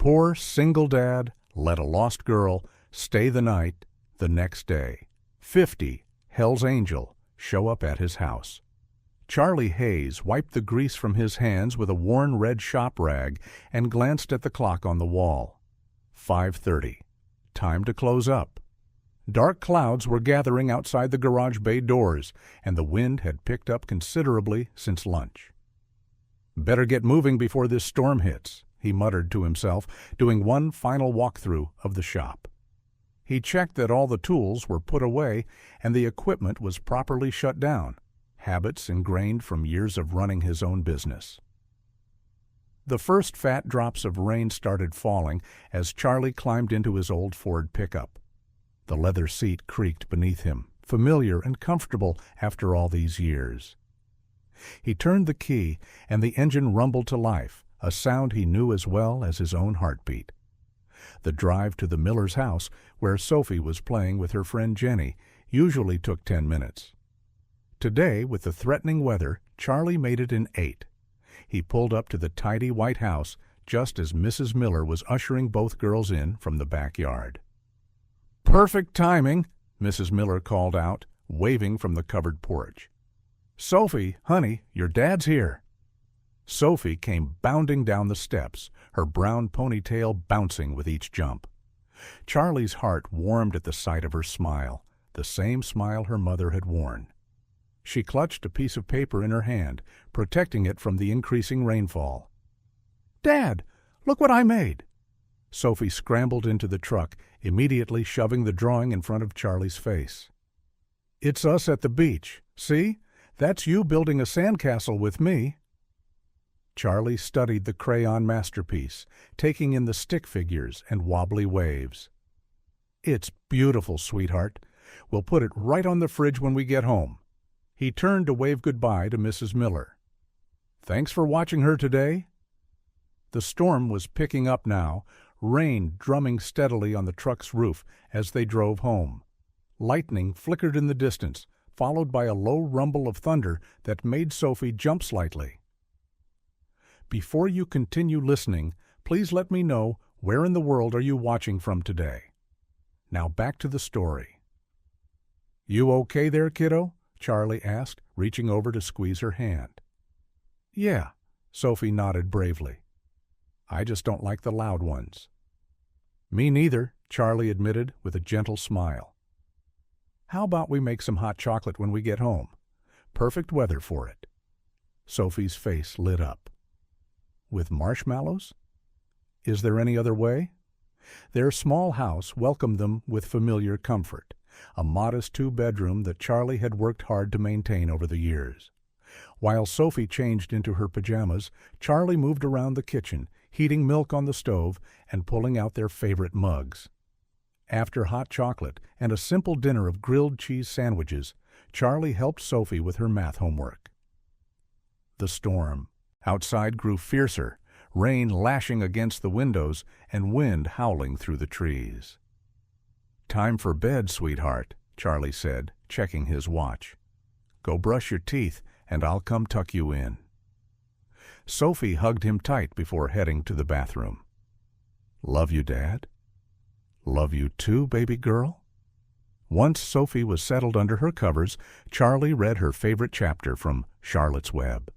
Poor single dad let a lost girl stay the night the next day. 50 Hell's Angel show up at his house. Charlie Hayes wiped the grease from his hands with a worn red shop rag and glanced at the clock on the wall. 5:30. Time to close up. Dark clouds were gathering outside the garage bay doors, and the wind had picked up considerably since lunch. "Better get moving before this storm hits," he muttered to himself, doing one final walkthrough of the shop. He checked that all the tools were put away and the equipment was properly shut down, habits ingrained from years of running his own business. The first fat drops of rain started falling as Charlie climbed into his old Ford pickup. The leather seat creaked beneath him, familiar and comfortable after all these years. He turned the key, and the engine rumbled to life, a sound he knew as well as his own heartbeat. The drive to the Miller's house, where Sophie was playing with her friend Jenny, usually took 10 minutes. Today, with the threatening weather, Charlie made it in 8. He pulled up to the tidy white house just as Mrs. Miller was ushering both girls in from the backyard. "Perfect timing," Mrs. Miller called out, waving from the covered porch. "Sophie, honey, your dad's here." Sophie came bounding down the steps, her brown ponytail bouncing with each jump. Charlie's heart warmed at the sight of her smile, the same smile her mother had worn. She clutched a piece of paper in her hand, protecting it from the increasing rainfall. "Dad, look what I made!" Sophie scrambled into the truck, immediately shoving the drawing in front of Charlie's face. "It's us at the beach. See? That's you building a sandcastle with me." Charlie studied the crayon masterpiece, taking in the stick figures and wobbly waves. "It's beautiful, sweetheart. We'll put it right on the fridge when we get home." He turned to wave goodbye to Mrs. Miller. "Thanks for watching her today." The storm was picking up now, rain drumming steadily on the truck's roof as they drove home. Lightning flickered in the distance, followed by a low rumble of thunder that made Sophie jump slightly. "Before you continue listening, please let me know where in the world are you watching from today. Now back to the story." "You okay there, kiddo?" Charlie asked, reaching over to squeeze her hand. "Yeah," Sophie nodded bravely. "I just don't like the loud ones." "Me neither," Charlie admitted with a gentle smile. "How about we make some hot chocolate when we get home? Perfect weather for it." Sophie's face lit up. "With marshmallows? Is there any other way?" Their small house welcomed them with familiar comfort, a modest 2-bedroom that Charlie had worked hard to maintain over the years. While Sophie changed into her pajamas, Charlie moved around the kitchen, heating milk on the stove and pulling out their favorite mugs. After hot chocolate and a simple dinner of grilled cheese sandwiches, Charlie helped Sophie with her math homework. The storm outside grew fiercer, rain lashing against the windows and wind howling through the trees. "Time for bed, sweetheart," Charlie said, checking his watch. "Go brush your teeth, and I'll come tuck you in." Sophie hugged him tight before heading to the bathroom. "Love you, Dad." "Love you too, baby girl." Once Sophie was settled under her covers, Charlie read her favorite chapter from Charlotte's Web.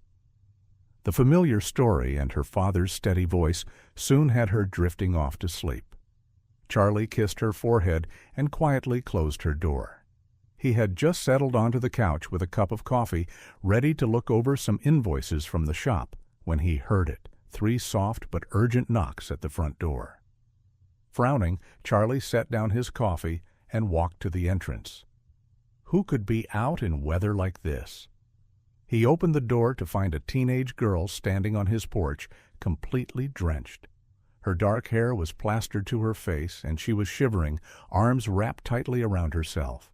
The familiar story and her father's steady voice soon had her drifting off to sleep. Charlie kissed her forehead and quietly closed her door. He had just settled onto the couch with a cup of coffee, ready to look over some invoices from the shop, when he heard it, 3 soft but urgent knocks at the front door. Frowning, Charlie set down his coffee and walked to the entrance. Who could be out in weather like this? He opened the door to find a teenage girl standing on his porch, completely drenched. Her dark hair was plastered to her face, and she was shivering, arms wrapped tightly around herself.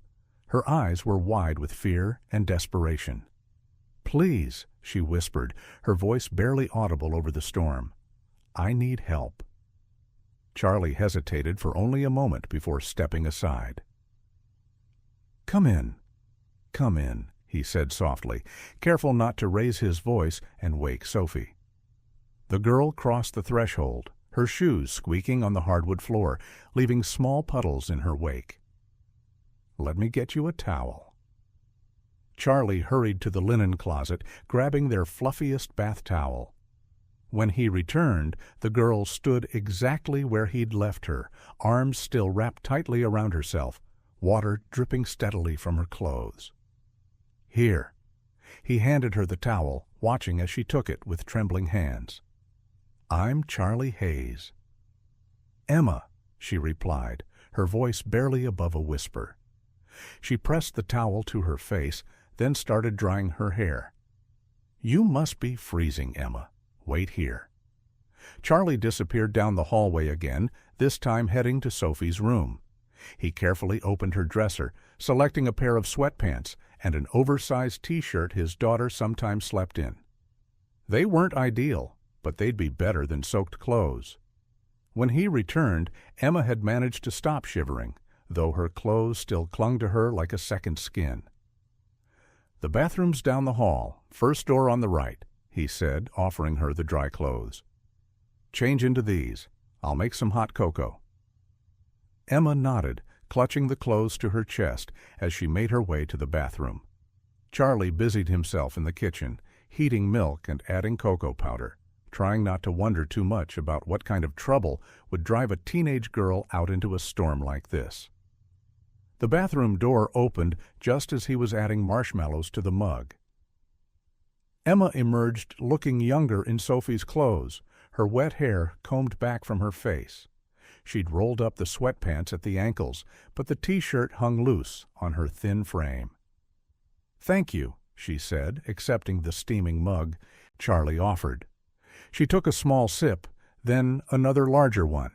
Her eyes were wide with fear and desperation. "Please," she whispered, her voice barely audible over the storm. "I need help." Charlie hesitated for only a moment before stepping aside. "Come in, come in," he said softly, careful not to raise his voice and wake Sophie. The girl crossed the threshold, her shoes squeaking on the hardwood floor, leaving small puddles in her wake. "Let me get you a towel." Charlie hurried to the linen closet, grabbing their fluffiest bath towel. When he returned, the girl stood exactly where he'd left her, arms still wrapped tightly around herself, water dripping steadily from her clothes. "Here." He handed her the towel, watching as she took it with trembling hands. "I'm Charlie Hayes." "Emma," she replied, her voice barely above a whisper. She pressed the towel to her face, then started drying her hair. "You must be freezing, Emma. Wait here." Charlie disappeared down the hallway again, this time heading to Sophie's room. He carefully opened her dresser, selecting a pair of sweatpants and an oversized T-shirt his daughter sometimes slept in. They weren't ideal, but they'd be better than soaked clothes. When he returned, Emma had managed to stop shivering, though her clothes still clung to her like a second skin. "The bathroom's down the hall, first door on the right," he said, offering her the dry clothes. "Change into these. I'll make some hot cocoa." Emma nodded, clutching the clothes to her chest as she made her way to the bathroom. Charlie busied himself in the kitchen, heating milk and adding cocoa powder, trying not to wonder too much about what kind of trouble would drive a teenage girl out into a storm like this. The bathroom door opened just as he was adding marshmallows to the mug. Emma emerged looking younger in Sophie's clothes, her wet hair combed back from her face. She'd rolled up the sweatpants at the ankles, but the T-shirt hung loose on her thin frame. "Thank you," she said, accepting the steaming mug Charlie offered. She took a small sip, then another larger one.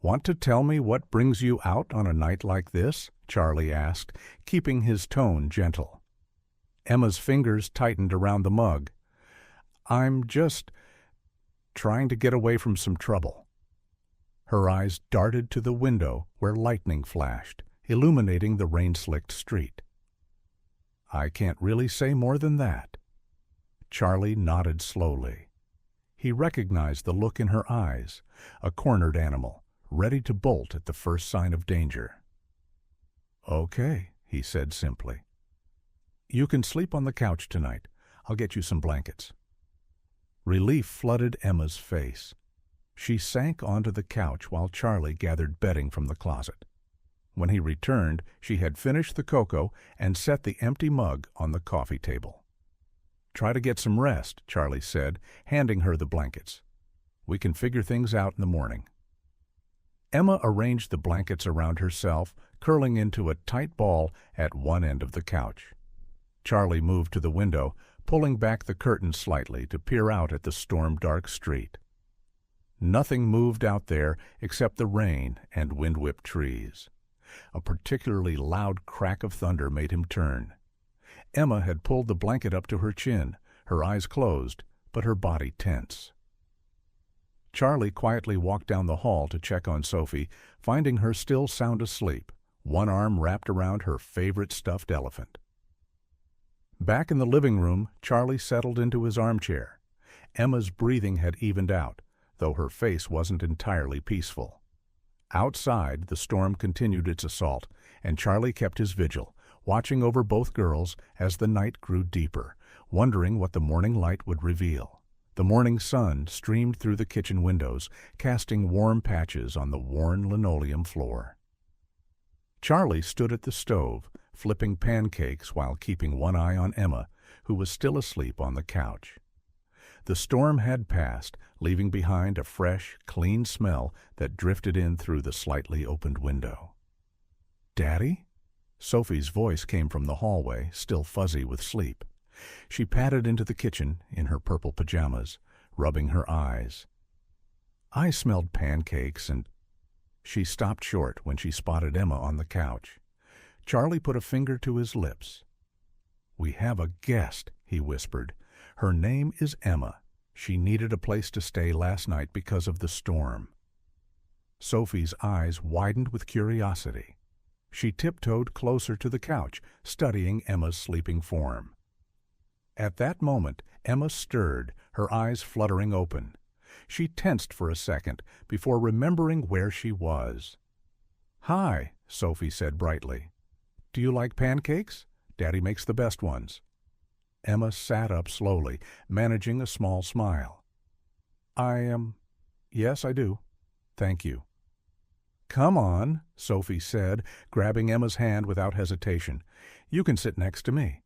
"Want to tell me what brings you out on a night like this?" Charlie asked, keeping his tone gentle. Emma's fingers tightened around the mug. "I'm just trying to get away from some trouble." Her eyes darted to the window where lightning flashed, illuminating the rain-slicked street. "I can't really say more than that." Charlie nodded slowly. He recognized the look in her eyes, a cornered animal, ready to bolt at the first sign of danger. "Okay," he said simply. "You can sleep on the couch tonight. I'll get you some blankets." Relief flooded Emma's face. She sank onto the couch while Charlie gathered bedding from the closet. When he returned, she had finished the cocoa and set the empty mug on the coffee table. "Try to get some rest," Charlie said, handing her the blankets. "We can figure things out in the morning." Emma arranged the blankets around herself, curling into a tight ball at one end of the couch. Charlie moved to the window, pulling back the curtains slightly to peer out at the storm-dark street. Nothing moved out there except the rain and wind-whipped trees. A particularly loud crack of thunder made him turn. Emma had pulled the blanket up to her chin, her eyes closed, but her body tense. Charlie quietly walked down the hall to check on Sophie, finding her still sound asleep, one arm wrapped around her favorite stuffed elephant. Back in the living room, Charlie settled into his armchair. Emma's breathing had evened out, though her face wasn't entirely peaceful. Outside, the storm continued its assault, and Charlie kept his vigil, watching over both girls as the night grew deeper, wondering what the morning light would reveal. The morning sun streamed through the kitchen windows, casting warm patches on the worn linoleum floor. Charlie stood at the stove, flipping pancakes while keeping one eye on Emma, who was still asleep on the couch. The storm had passed, leaving behind a fresh, clean smell that drifted in through the slightly opened window. "Daddy?" Sophie's voice came from the hallway, still fuzzy with sleep. She padded into the kitchen in her purple pajamas, rubbing her eyes. "I smelled pancakes and—" She stopped short when she spotted Emma on the couch. Charlie put a finger to his lips. "We have a guest," he whispered. "Her name is Emma. She needed a place to stay last night because of the storm." Sophie's eyes widened with curiosity. She tiptoed closer to the couch, studying Emma's sleeping form. At that moment, Emma stirred, her eyes fluttering open. She tensed for a second before remembering where she was. "Hi," Sophie said brightly. "Do you like pancakes? Daddy makes the best ones." Emma sat up slowly, managing a small smile. Yes, I do. Thank you." "Come on," Sophie said, grabbing Emma's hand without hesitation. "You can sit next to me."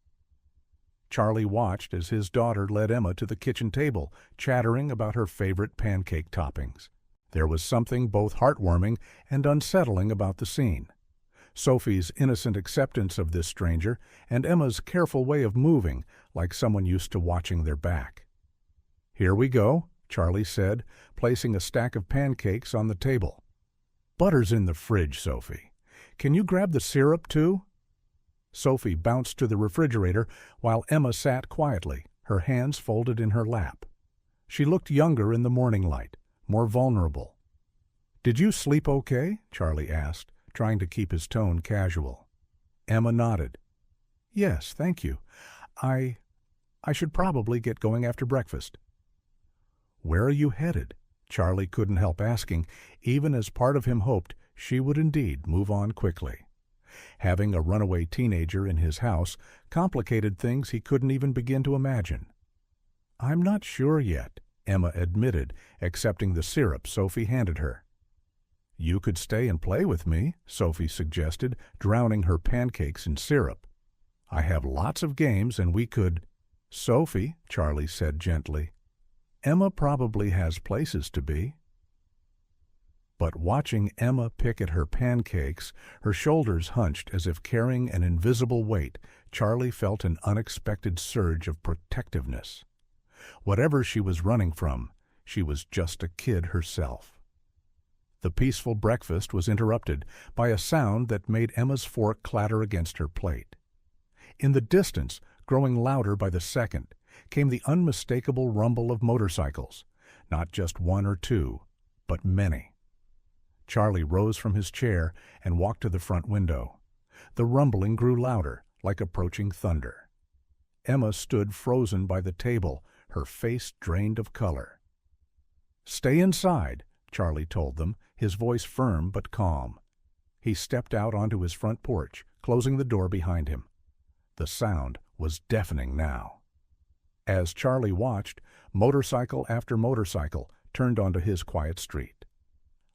Charlie watched as his daughter led Emma to the kitchen table, chattering about her favorite pancake toppings. There was something both heartwarming and unsettling about the scene. Sophie's innocent acceptance of this stranger, and Emma's careful way of moving, like someone used to watching their back. "Here we go," Charlie said, placing a stack of pancakes on the table. "Butter's in the fridge, Sophie. Can you grab the syrup, too?" Sophie bounced to the refrigerator while Emma sat quietly, her hands folded in her lap. She looked younger in the morning light, more vulnerable. "Did you sleep okay?" Charlie asked, trying to keep his tone casual. Emma nodded. "Yes, thank you. I should probably get going after breakfast." "Where are you headed?" Charlie couldn't help asking, even as part of him hoped she would indeed move on quickly. Having a runaway teenager in his house complicated things he couldn't even begin to imagine. "I'm not sure yet," Emma admitted, accepting the syrup Sophie handed her. "You could stay and play with me," Sophie suggested, drowning her pancakes in syrup. "I have lots of games and we could—" "Sophie," Charlie said gently, "Emma probably has places to be." But watching Emma pick at her pancakes, her shoulders hunched as if carrying an invisible weight, Charlie felt an unexpected surge of protectiveness. Whatever she was running from, she was just a kid herself. The peaceful breakfast was interrupted by a sound that made Emma's fork clatter against her plate. In the distance, growing louder by the second, came the unmistakable rumble of motorcycles, not just one or two, but many. Charlie rose from his chair and walked to the front window. The rumbling grew louder, like approaching thunder. Emma stood frozen by the table, her face drained of color. "Stay inside," Charlie told them, his voice firm but calm. He stepped out onto his front porch, closing the door behind him. The sound was deafening now. As Charlie watched, motorcycle after motorcycle turned onto his quiet street.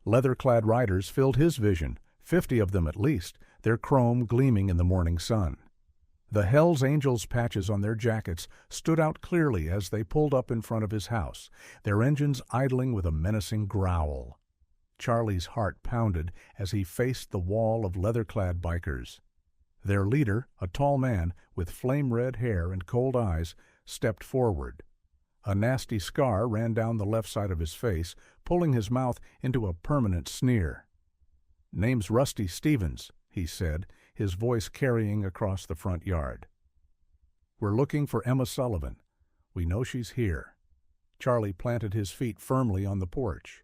Leather-clad riders filled his vision, 50 of them at least, their chrome gleaming in the morning sun. The Hells Angels patches on their jackets stood out clearly as they pulled up in front of his house, their engines idling with a menacing growl. Charlie's heart pounded as he faced the wall of leather-clad bikers. Their leader, a tall man with flame-red hair and cold eyes, stepped forward. A nasty scar ran down the left side of his face, pulling his mouth into a permanent sneer. "Name's Rusty Stevens," he said, his voice carrying across the front yard. "We're looking for Emma Sullivan. We know she's here." Charlie planted his feet firmly on the porch.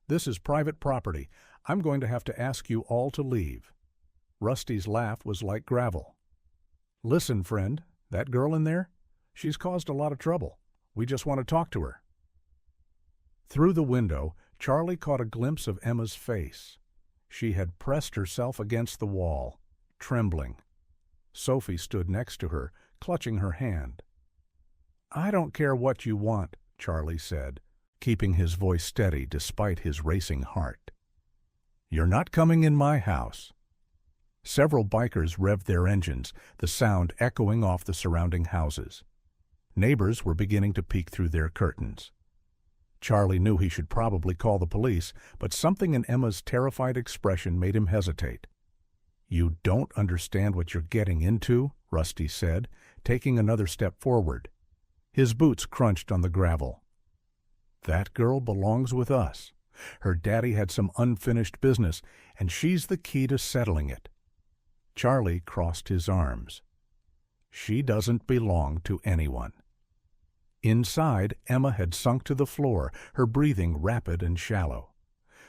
"This is private property. I'm going to have to ask you all to leave." Rusty's laugh was like gravel. "Listen, friend, that girl in there? She's caused a lot of trouble. We just want to talk to her." Through the window, Charlie caught a glimpse of Emma's face. She had pressed herself against the wall, trembling. Sophie stood next to her, clutching her hand. "I don't care what you want," Charlie said, keeping his voice steady despite his racing heart. "You're not coming in my house." Several bikers revved their engines, the sound echoing off the surrounding houses. Neighbors were beginning to peek through their curtains. Charlie knew he should probably call the police, but something in Emma's terrified expression made him hesitate. "You don't understand what you're getting into," Rusty said, taking another step forward. His boots crunched on the gravel. "That girl belongs with us. Her daddy had some unfinished business, and she's the key to settling it." Charlie crossed his arms. "She doesn't belong to anyone." Inside, Emma had sunk to the floor, her breathing rapid and shallow.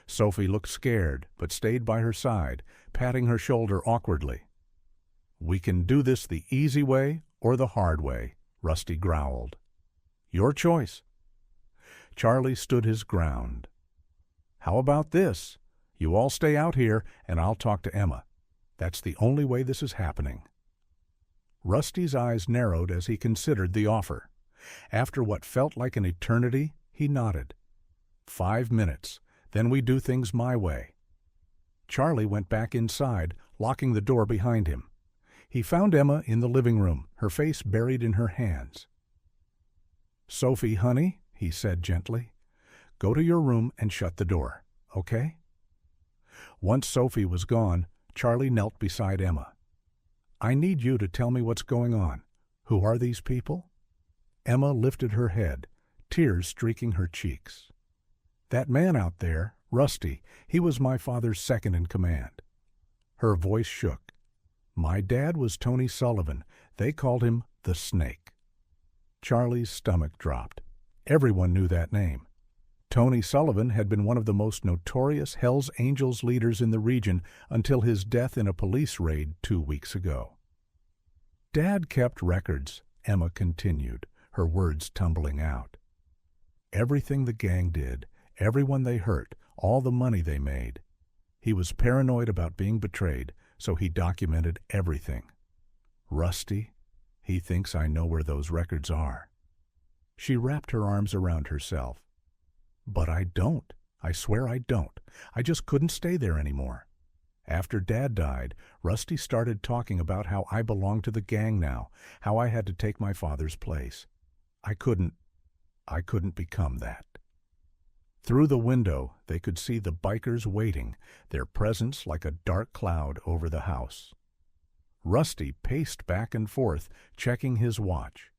Sophie looked scared, but stayed by her side, patting her shoulder awkwardly. "We can do this the easy way or the hard way," Rusty growled. "Your choice." Charlie stood his ground. "How about this? You all stay out here, and I'll talk to Emma. That's the only way this is happening." Rusty's eyes narrowed as he considered the offer. After what felt like an eternity, he nodded. 5 minutes, then we do things my way. Charlie went back inside, locking the door behind him. He found Emma in the living room, her face buried in her hands. "Sophie, honey," he said gently, "go to your room and shut the door, okay?" Once Sophie was gone, Charlie knelt beside Emma. "I need you to tell me what's going on. Who are these people?" Emma lifted her head, tears streaking her cheeks. "That man out there, Rusty, he was my father's second in command." Her voice shook. "My dad was Tony Sullivan. They called him the Snake." Charlie's stomach dropped. Everyone knew that name. Tony Sullivan had been one of the most notorious Hells Angels leaders in the region until his death in a police raid 2 weeks ago. "Dad kept records," Emma continued, her words tumbling out. "Everything the gang did, everyone they hurt, all the money they made. He was paranoid about being betrayed, so he documented everything. Rusty, he thinks I know where those records are." She wrapped her arms around herself. "But I don't. I swear I don't. I just couldn't stay there anymore. After Dad died, Rusty started talking about how I belonged to the gang now, how I had to take my father's place. I couldn't become that." Through the window, they could see the bikers waiting, their presence like a dark cloud over the house. Rusty paced back and forth, checking his watch.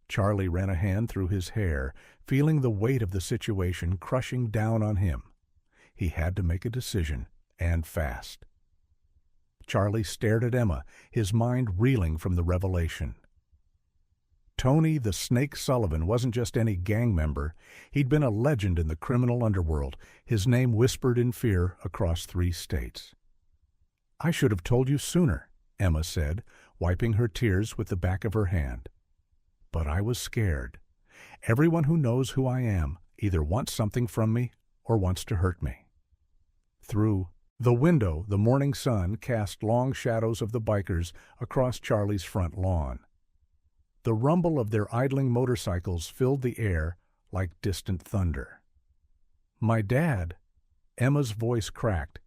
Charlie ran a hand through his hair, feeling the weight of the situation crushing down on him. He had to make a decision, and fast. Charlie stared at Emma, his mind reeling from the revelation. Tony the Snake Sullivan wasn't just any gang member. He'd been a legend in the criminal underworld, his name whispered in fear across 3 states. "I should have told you sooner," Emma said, wiping her tears with the back of her hand. "But I was scared. Everyone who knows who I am either wants something from me or wants to hurt me." Through the window, the morning sun cast long shadows of the bikers across Charlie's front lawn. The rumble of their idling motorcycles filled the air like distant thunder. "My dad," Emma's voice cracked.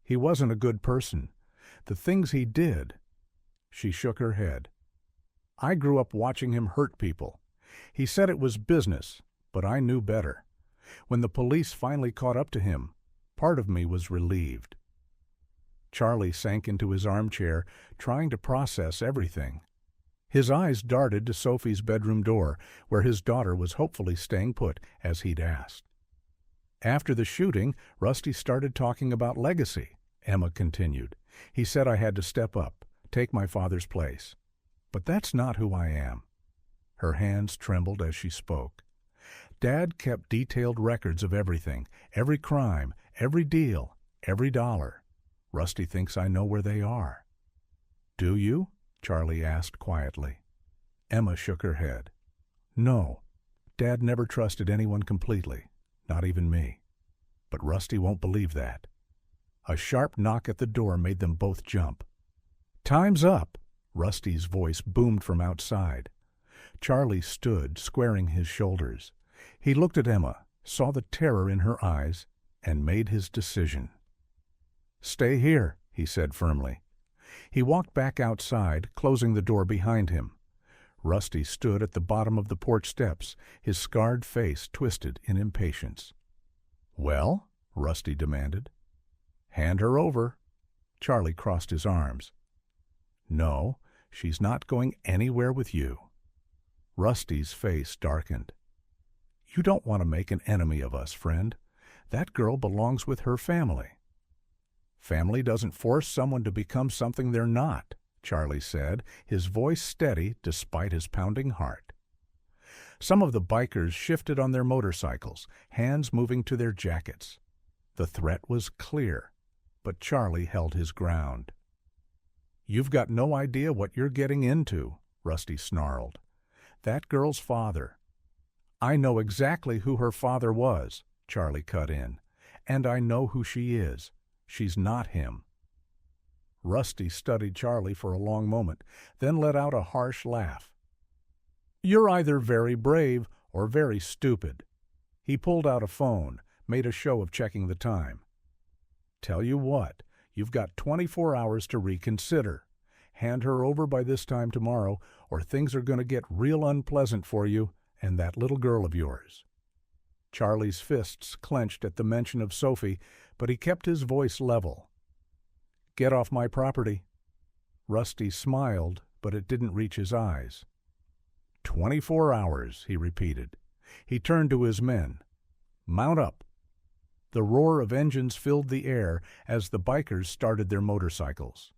"He wasn't a good person. The things he did." She shook her head. "I grew up watching him hurt people. He said it was business, but I knew better. When the police finally caught up to him, part of me was relieved." Charlie sank into his armchair, trying to process everything. His eyes darted to Sophie's bedroom door, where his daughter was hopefully staying put, as he'd asked. "After the shooting, Rusty started talking about legacy," Emma continued. "He said I had to step up, take my father's place. But that's not who I am." Her hands trembled as she spoke. "Dad kept detailed records of everything, every crime, every deal, every dollar. Rusty thinks I know where they are." "Do you?" Charlie asked quietly. Emma shook her head. "No. Dad never trusted anyone completely, not even me. But Rusty won't believe that." A sharp knock at the door made them both jump. "Time's up!" Rusty's voice boomed from outside. Charlie stood, squaring his shoulders. He looked at Emma, saw the terror in her eyes, and made his decision. "Stay here," he said firmly. He walked back outside, closing the door behind him. Rusty stood at the bottom of the porch steps, his scarred face twisted in impatience. "Well?" Rusty demanded. "Hand her over." Charlie crossed his arms. "No, she's not going anywhere with you." Rusty's face darkened. "You don't want to make an enemy of us, friend. That girl belongs with her family." "Family doesn't force someone to become something they're not," Charlie said, his voice steady despite his pounding heart. Some of the bikers shifted on their motorcycles, hands moving to their jackets. The threat was clear, but Charlie held his ground. "You've got no idea what you're getting into," Rusty snarled. "That girl's father. "I know exactly who her father was," Charlie cut in. "And I know who she is. She's not him." Rusty studied Charlie for a long moment, then let out a harsh laugh. "You're either very brave or very stupid." He pulled out a phone, made a show of checking the time. "Tell you what, you've got 24 hours to reconsider. Hand her over by this time tomorrow, or things are going to get real unpleasant for you and that little girl of yours." Charlie's fists clenched at the mention of Sophie, but he kept his voice level. "Get off my property." Rusty smiled, but it didn't reach his eyes. 24 hours, he repeated. He turned to his men. "Mount up." The roar of engines filled the air as the bikers started their motorcycles.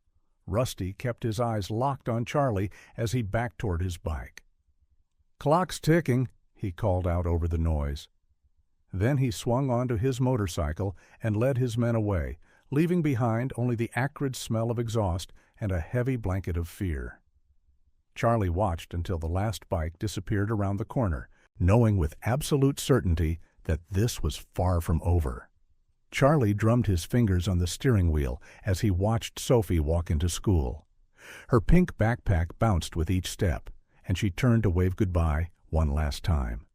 Rusty kept his eyes locked on Charlie as he backed toward his bike. "Clock's ticking," he called out over the noise. Then he swung onto his motorcycle and led his men away, leaving behind only the acrid smell of exhaust and a heavy blanket of fear. Charlie watched until the last bike disappeared around the corner, knowing with absolute certainty that this was far from over. Charlie drummed his fingers on the steering wheel as he watched Sophie walk into school. Her pink backpack bounced with each step, and she turned to wave goodbye one last time.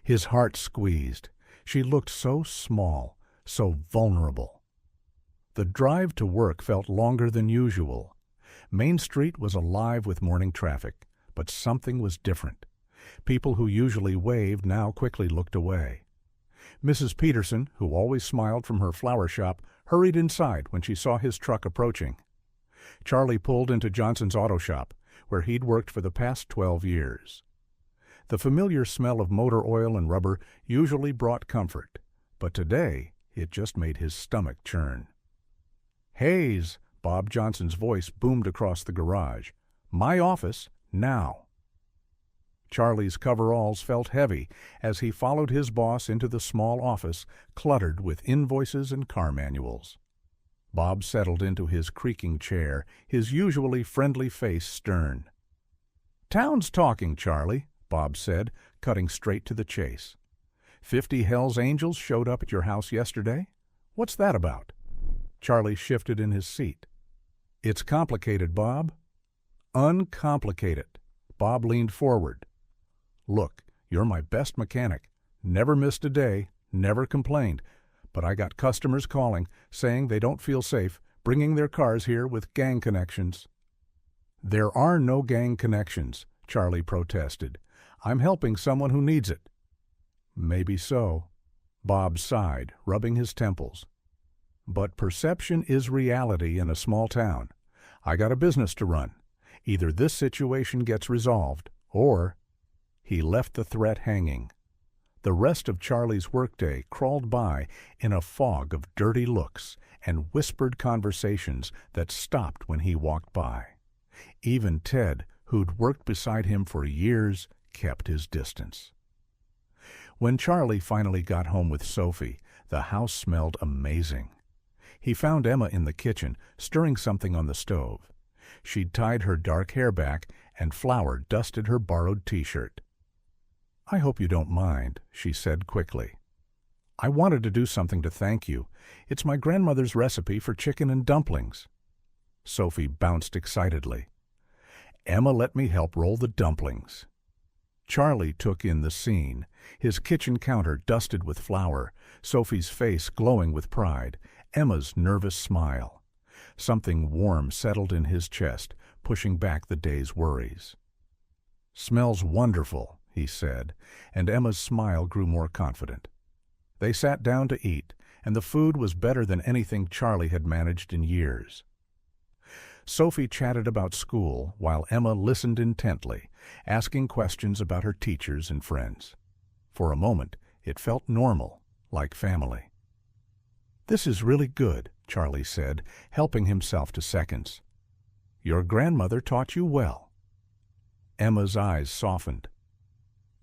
His heart squeezed. She looked so small, so vulnerable. The drive to work felt longer than usual. Main Street was alive with morning traffic, but something was different. People who usually waved now quickly looked away. Mrs. Peterson, who always smiled from her flower shop, hurried inside when she saw his truck approaching. Charlie pulled into Johnson's auto shop, where he'd worked for the past 12 years. The familiar smell of motor oil and rubber usually brought comfort, but today it just made his stomach churn. "Hayes," Bob Johnson's voice boomed across the garage. "My office, now." Charlie's coveralls felt heavy as he followed his boss into the small office cluttered with invoices and car manuals. Bob settled into his creaking chair, his usually friendly face stern. "Town's talking, Charlie," Bob said, cutting straight to the chase. 50 Hells Angels showed up at your house yesterday? What's that about?" Charlie shifted in his seat. "It's complicated, Bob." "Uncomplicate it." Bob leaned forward. "Look, you're my best mechanic. Never missed a day, never complained. But I got customers calling, saying they don't feel safe bringing their cars here with gang connections." "There are no gang connections," Charlie protested. "I'm helping someone who needs it." "Maybe so." Bob sighed, rubbing his temples. "But perception is reality in a small town. I got a business to run. Either this situation gets resolved, or—" He left the threat hanging. The rest of Charlie's workday crawled by in a fog of dirty looks and whispered conversations that stopped when he walked by. Even Ted, who'd worked beside him for years, kept his distance. When Charlie finally got home with Sophie, the house smelled amazing. He found Emma in the kitchen, stirring something on the stove. She'd tied her dark hair back, and flour dusted her borrowed t-shirt. "I hope you don't mind," she said quickly. "I wanted to do something to thank you. It's my grandmother's recipe for chicken and dumplings." Sophie bounced excitedly. "Emma let me help roll the dumplings." Charlie took in the scene, his kitchen counter dusted with flour, Sophie's face glowing with pride, Emma's nervous smile. Something warm settled in his chest, pushing back the day's worries. "Smells wonderful," he said, and Emma's smile grew more confident. They sat down to eat, and the food was better than anything Charlie had managed in years. Sophie chatted about school while Emma listened intently, asking questions about her teachers and friends. For a moment, it felt normal, like family. "This is really good," Charlie said, helping himself to seconds. "Your grandmother taught you well." Emma's eyes softened.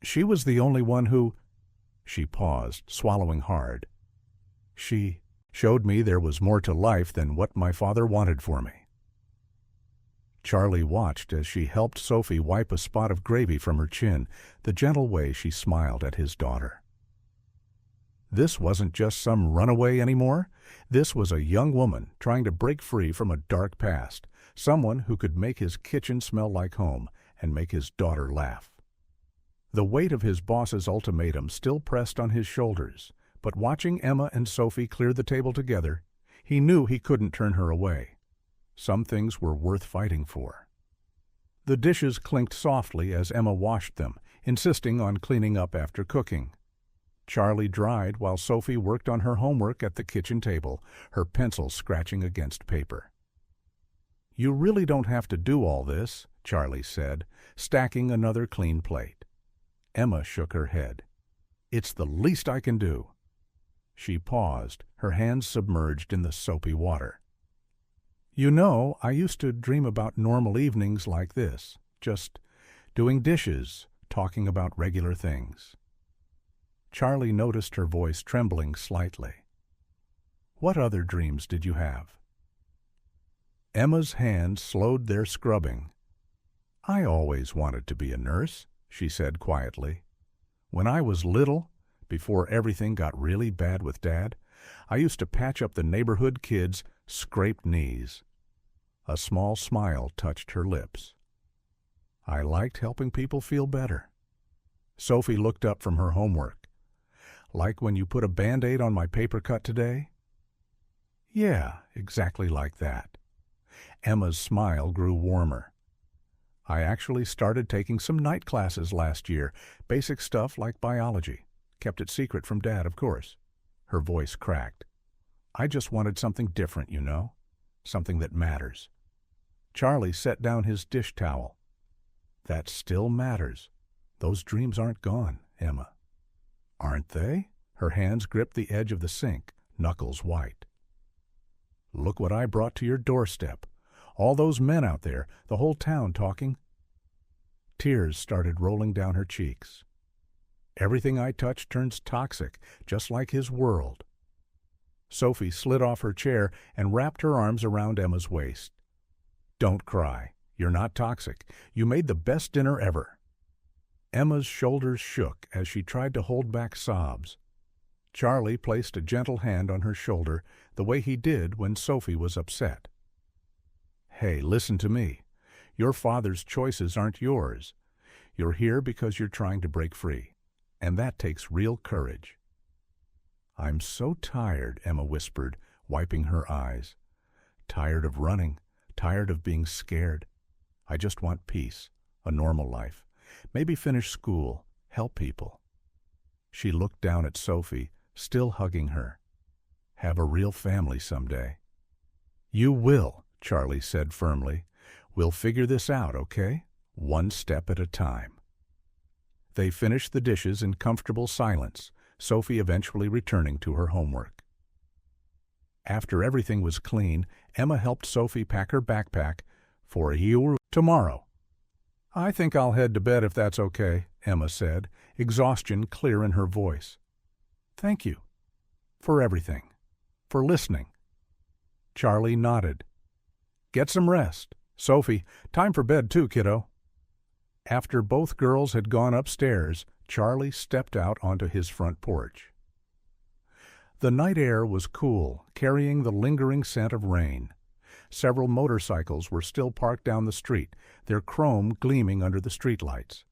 "She was the only one who—" She paused, swallowing hard. "She showed me there was more to life than what my father wanted for me." Charlie watched as she helped Sophie wipe a spot of gravy from her chin, the gentle way she smiled at his daughter. This wasn't just some runaway anymore. This was a young woman trying to break free from a dark past, someone who could make his kitchen smell like home and make his daughter laugh. The weight of his boss's ultimatum still pressed on his shoulders, but watching Emma and Sophie clear the table together, he knew he couldn't turn her away. Some things were worth fighting for. The dishes clinked softly as Emma washed them, insisting on cleaning up after cooking. Charlie dried while Sophie worked on her homework at the kitchen table, her pencil scratching against paper. "You really don't have to do all this," Charlie said, stacking another clean plate. Emma shook her head. "It's the least I can do." She paused, her hands submerged in the soapy water. "You know, I used to dream about normal evenings like this, just doing dishes, talking about regular things." Charlie noticed her voice trembling slightly. "What other dreams did you have?" Emma's hands slowed their scrubbing. "I always wanted to be a nurse," she said quietly. "When I was little, before everything got really bad with Dad, I used to patch up the neighborhood kids' scraped knees." A small smile touched her lips. "I liked helping people feel better." Sophie looked up from her homework. "Like when you put a Band-Aid on my paper cut today?" "Yeah, exactly like that." Emma's smile grew warmer. "I actually started taking some night classes last year, basic stuff like biology. Kept it secret from Dad, of course." Her voice cracked. "I just wanted something different, you know, something that matters." Charlie set down his dish towel. "That still matters. Those dreams aren't gone, Emma." "Aren't they?" Her hands gripped the edge of the sink, knuckles white. "Look what I brought to your doorstep. All those men out there, the whole town talking." Tears started rolling down her cheeks. "Everything I touch turns toxic, just like his world." Sophie slid off her chair and wrapped her arms around Emma's waist. "Don't cry. You're not toxic. You made the best dinner ever." Emma's shoulders shook as she tried to hold back sobs. Charlie placed a gentle hand on her shoulder, the way he did when Sophie was upset. "Hey, listen to me. Your father's choices aren't yours. You're here because you're trying to break free, and that takes real courage." "I'm so tired," Emma whispered, wiping her eyes. "Tired of running, tired of being scared. I just want peace, a normal life. Maybe finish school, help people." She looked down at Sophie, still hugging her. "Have a real family someday." "You will," Charlie said firmly. "We'll figure this out, okay? One step at a time." They finished the dishes in comfortable silence, Sophie eventually returning to her homework. After everything was clean, Emma helped Sophie pack her backpack for tomorrow. "I think I'll head to bed if that's okay," Emma said, exhaustion clear in her voice. "Thank you. For everything. For listening." Charlie nodded. "Get some rest. Sophie, time for bed too, kiddo." After both girls had gone upstairs, Charlie stepped out onto his front porch. The night air was cool, carrying the lingering scent of rain. Several motorcycles were still parked down the street, their chrome gleaming under the streetlights.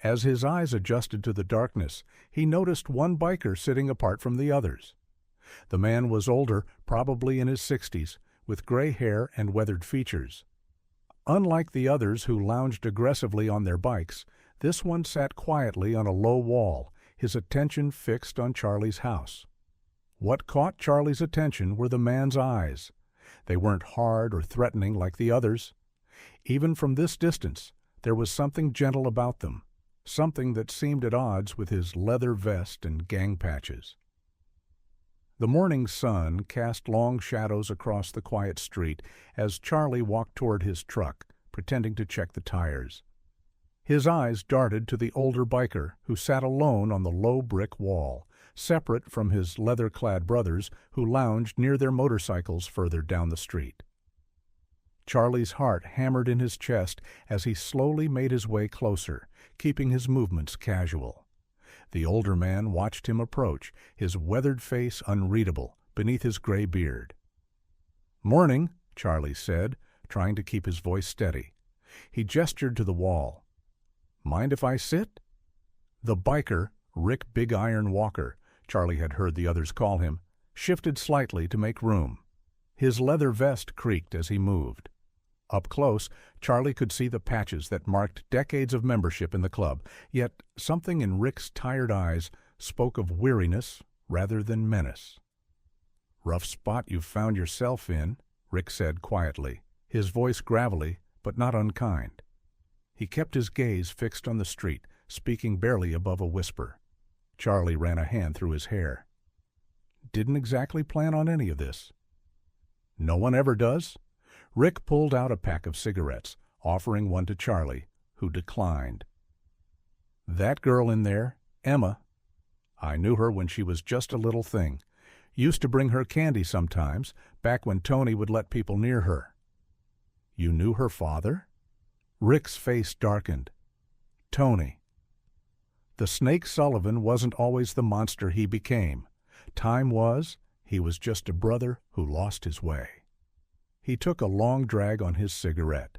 As his eyes adjusted to the darkness, he noticed one biker sitting apart from the others. The man was older, probably in his 60s, with gray hair and weathered features. Unlike the others who lounged aggressively on their bikes, this one sat quietly on a low wall, his attention fixed on Charlie's house. What caught Charlie's attention were the man's eyes. They weren't hard or threatening like the others. Even from this distance, there was something gentle about them, something that seemed at odds with his leather vest and gang patches. The morning sun cast long shadows across the quiet street as Charlie walked toward his truck, pretending to check the tires. His eyes darted to the older biker who sat alone on the low brick wall, separate from his leather-clad brothers who lounged near their motorcycles further down the street. Charlie's heart hammered in his chest as he slowly made his way closer, keeping his movements casual. The older man watched him approach, his weathered face unreadable beneath his gray beard. "Morning," Charlie said, trying to keep his voice steady. He gestured to the wall. "Mind if I sit?" The biker, Rick Big Iron Walker, Charlie had heard the others call him, shifted slightly to make room. His leather vest creaked as he moved. Up close, Charlie could see the patches that marked decades of membership in the club, yet something in Rick's tired eyes spoke of weariness rather than menace. "Rough spot you've found yourself in," Rick said quietly, his voice gravelly but not unkind. He kept his gaze fixed on the street, speaking barely above a whisper. Charlie ran a hand through his hair. "Didn't exactly plan on any of this." "No one ever does?" Rick pulled out a pack of cigarettes, offering one to Charlie, who declined. "That girl in there, Emma. I knew her when she was just a little thing. Used to bring her candy sometimes, back when Tony would let people near her." "You knew her father?" Rick's face darkened. "Tony. The Snake Sullivan wasn't always the monster he became. Time was, he was just a brother who lost his way." He took a long drag on his cigarette.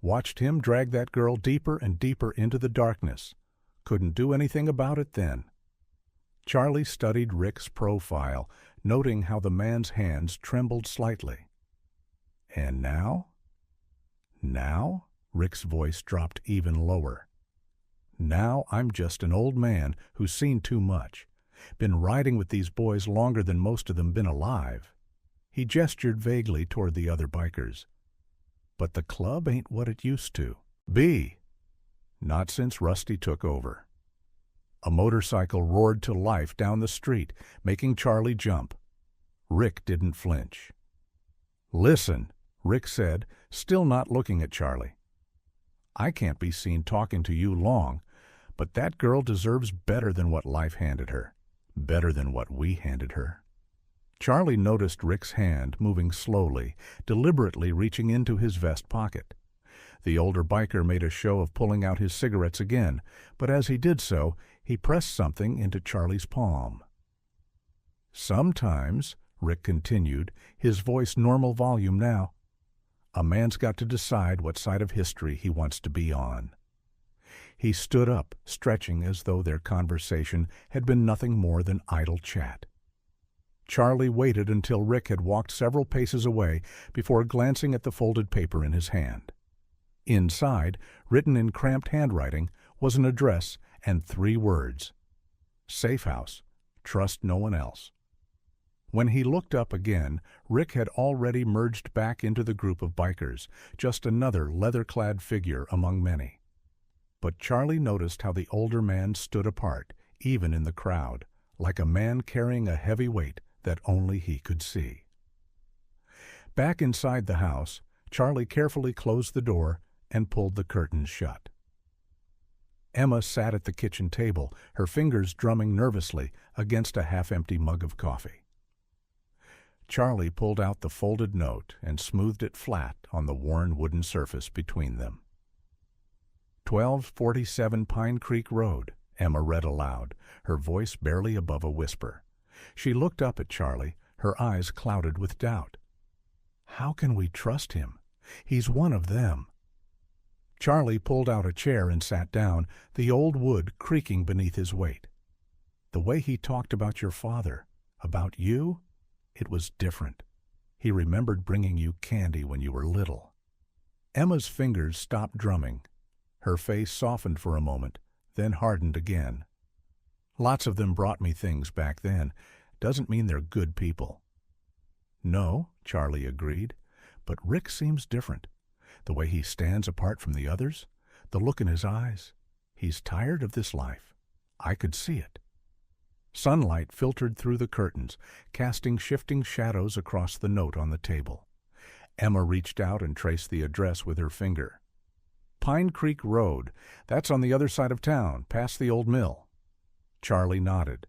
Watched him drag that girl deeper and deeper into the darkness. Couldn't do anything about it then. Charlie studied Rick's profile, noting how the man's hands trembled slightly. "And now?" "Now?" Rick's voice dropped even lower. "Now I'm just an old man who's seen too much. Been riding with these boys longer than most of them been alive." He gestured vaguely toward the other bikers. "But the club ain't what it used to be. Not since Rusty took over." A motorcycle roared to life down the street, making Charlie jump. Rick didn't flinch. "Listen," Rick said, still not looking at Charlie. "I can't be seen talking to you long, but that girl deserves better than what life handed her. Better than what we handed her." Charlie noticed Rick's hand moving slowly, deliberately reaching into his vest pocket. The older biker made a show of pulling out his cigarettes again, but as he did so, he pressed something into Charlie's palm. "Sometimes," Rick continued, his voice normal volume now, "a man's got to decide what side of history he wants to be on." He stood up, stretching as though their conversation had been nothing more than idle chat. Charlie waited until Rick had walked several paces away before glancing at the folded paper in his hand. Inside, written in cramped handwriting, was an address and 3 words: "Safe House. Trust no one else." When he looked up again, Rick had already merged back into the group of bikers, just another leather-clad figure among many. But Charlie noticed how the older man stood apart, even in the crowd, like a man carrying a heavy weight that only he could see. Back inside the house, Charlie carefully closed the door and pulled the curtains shut. Emma sat at the kitchen table, her fingers drumming nervously against a half-empty mug of coffee. Charlie pulled out the folded note and smoothed it flat on the worn wooden surface between them. 1247 Pine Creek Road, Emma read aloud, her voice barely above a whisper. She looked up at Charlie, her eyes clouded with doubt. "How can we trust him? He's one of them." Charlie pulled out a chair and sat down, the old wood creaking beneath his weight. "The way he talked about your father, about you, it was different. He remembered bringing you candy when you were little." Emma's fingers stopped drumming. Her face softened for a moment, then hardened again. "Lots of them brought me things back then. Doesn't mean they're good people." "No," Charlie agreed, "but Rick seems different. The way he stands apart from the others, the look in his eyes. He's tired of this life. I could see it." Sunlight filtered through the curtains, casting shifting shadows across the note on the table. Emma reached out and traced the address with her finger. "Pine Creek Road. That's on the other side of town, past the old mill." Charlie nodded.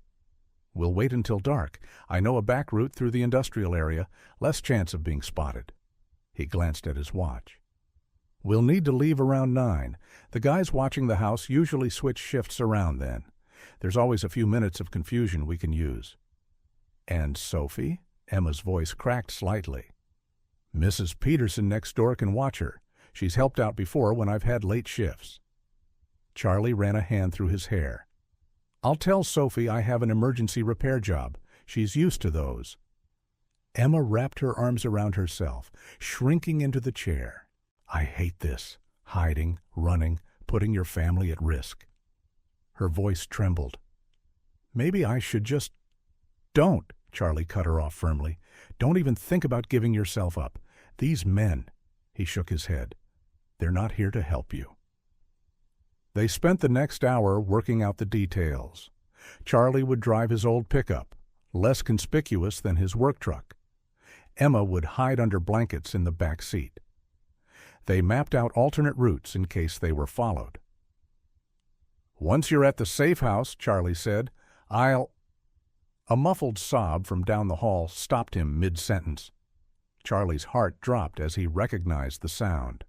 "We'll wait until dark. I know a back route through the industrial area, less chance of being spotted." He glanced at his watch. "We'll need to leave around 9. The guys watching the house usually switch shifts around then. There's always a few minutes of confusion we can use." "And Sophie?" Emma's voice cracked slightly. "Mrs. Peterson next door can watch her. She's helped out before when I've had late shifts." Charlie ran a hand through his hair. "I'll tell Sophie I have an emergency repair job. She's used to those." Emma wrapped her arms around herself, shrinking into the chair. "I hate this. Hiding, running, putting your family at risk." Her voice trembled. "Maybe I should just—" "Don't," Charlie cut her off firmly. "Don't even think about giving yourself up. These men," he shook his head, "they're not here to help you." They spent the next hour working out the details. Charlie would drive his old pickup, less conspicuous than his work truck. Emma would hide under blankets in the back seat. They mapped out alternate routes in case they were followed. "Once you're at the safe house," Charlie said, "I'll—" A muffled sob from down the hall stopped him mid-sentence. Charlie's heart dropped as he recognized the sound.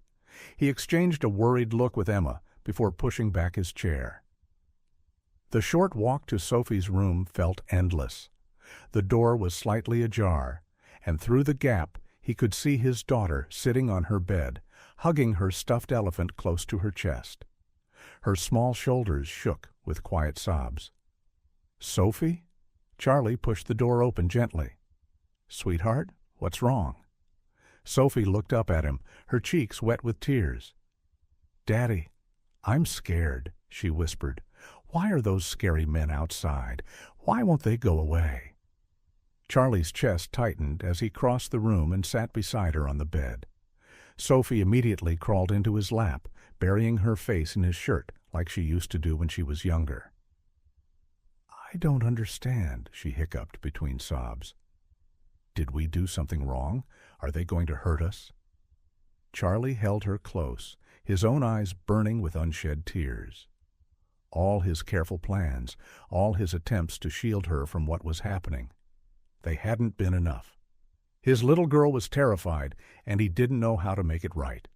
He exchanged a worried look with Emma before pushing back his chair. The short walk to Sophie's room felt endless. The door was slightly ajar, and through the gap he could see his daughter sitting on her bed, hugging her stuffed elephant close to her chest. Her small shoulders shook with quiet sobs. "Sophie?" Charlie pushed the door open gently. "Sweetheart, what's wrong?" Sophie looked up at him, her cheeks wet with tears. "Daddy, I'm scared," she whispered. "Why are those scary men outside? Why won't they go away?" Charlie's chest tightened as he crossed the room and sat beside her on the bed. Sophie immediately crawled into his lap, burying her face in his shirt like she used to do when she was younger. "I don't understand," she hiccuped between sobs. "Did we do something wrong? Are they going to hurt us?" Charlie held her close, his own eyes burning with unshed tears. All his careful plans, all his attempts to shield her from what was happening, they hadn't been enough. His little girl was terrified, and he didn't know how to make it right.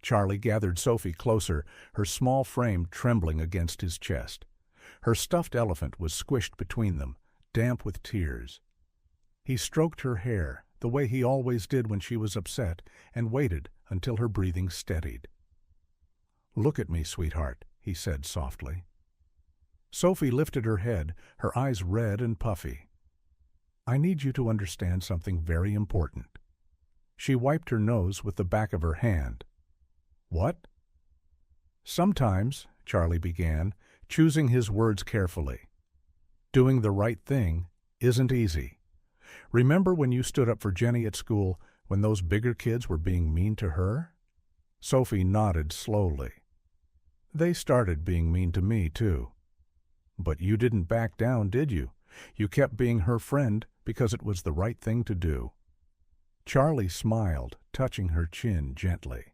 Charlie gathered Sophie closer, her small frame trembling against his chest. Her stuffed elephant was squished between them, damp with tears. He stroked her hair, the way he always did when she was upset, and waited until her breathing steadied. "Look at me, sweetheart," he said softly. Sophie lifted her head, her eyes red and puffy. "I need you to understand something very important." She wiped her nose with the back of her hand. "What?" "Sometimes," Charlie began, choosing his words carefully, "doing the right thing isn't easy. Remember when you stood up for Jenny at school when those bigger kids were being mean to her?" Sophie nodded slowly. "They started being mean to me, too. But you didn't back down, did you? You kept being her friend because it was the right thing to do." Charlie smiled, touching her chin gently.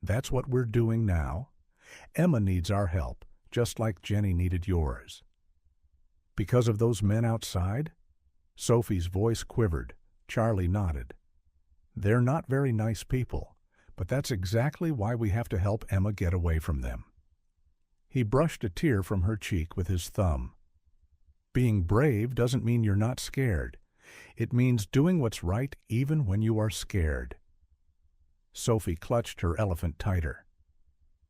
"That's what we're doing now. Emma needs our help, just like Jenny needed yours." "Because of those men outside?" Sophie's voice quivered. Charlie nodded. "They're not very nice people, but that's exactly why we have to help Emma get away from them." He brushed a tear from her cheek with his thumb. "Being brave doesn't mean you're not scared. It means doing what's right even when you are scared." Sophie clutched her elephant tighter.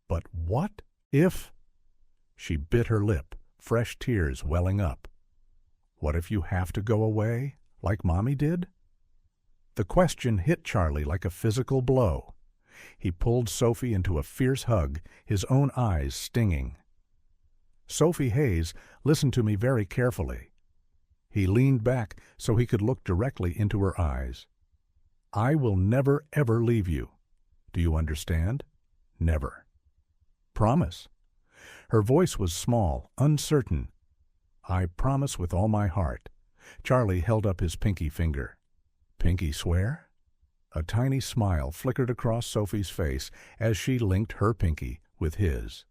"But what if—" She bit her lip, fresh tears welling up. "What if you have to go away, like Mommy did?" The question hit Charlie like a physical blow. He pulled Sophie into a fierce hug, his own eyes stinging. "Sophie Hayes, listen to me very carefully." He leaned back so he could look directly into her eyes. "I will never, ever leave you. Do you understand? Never. Promise." Her voice was small, uncertain. "I promise with all my heart." Charlie held up his pinky finger. "Pinky swear?" A tiny smile flickered across Sophie's face as she linked her pinky with his.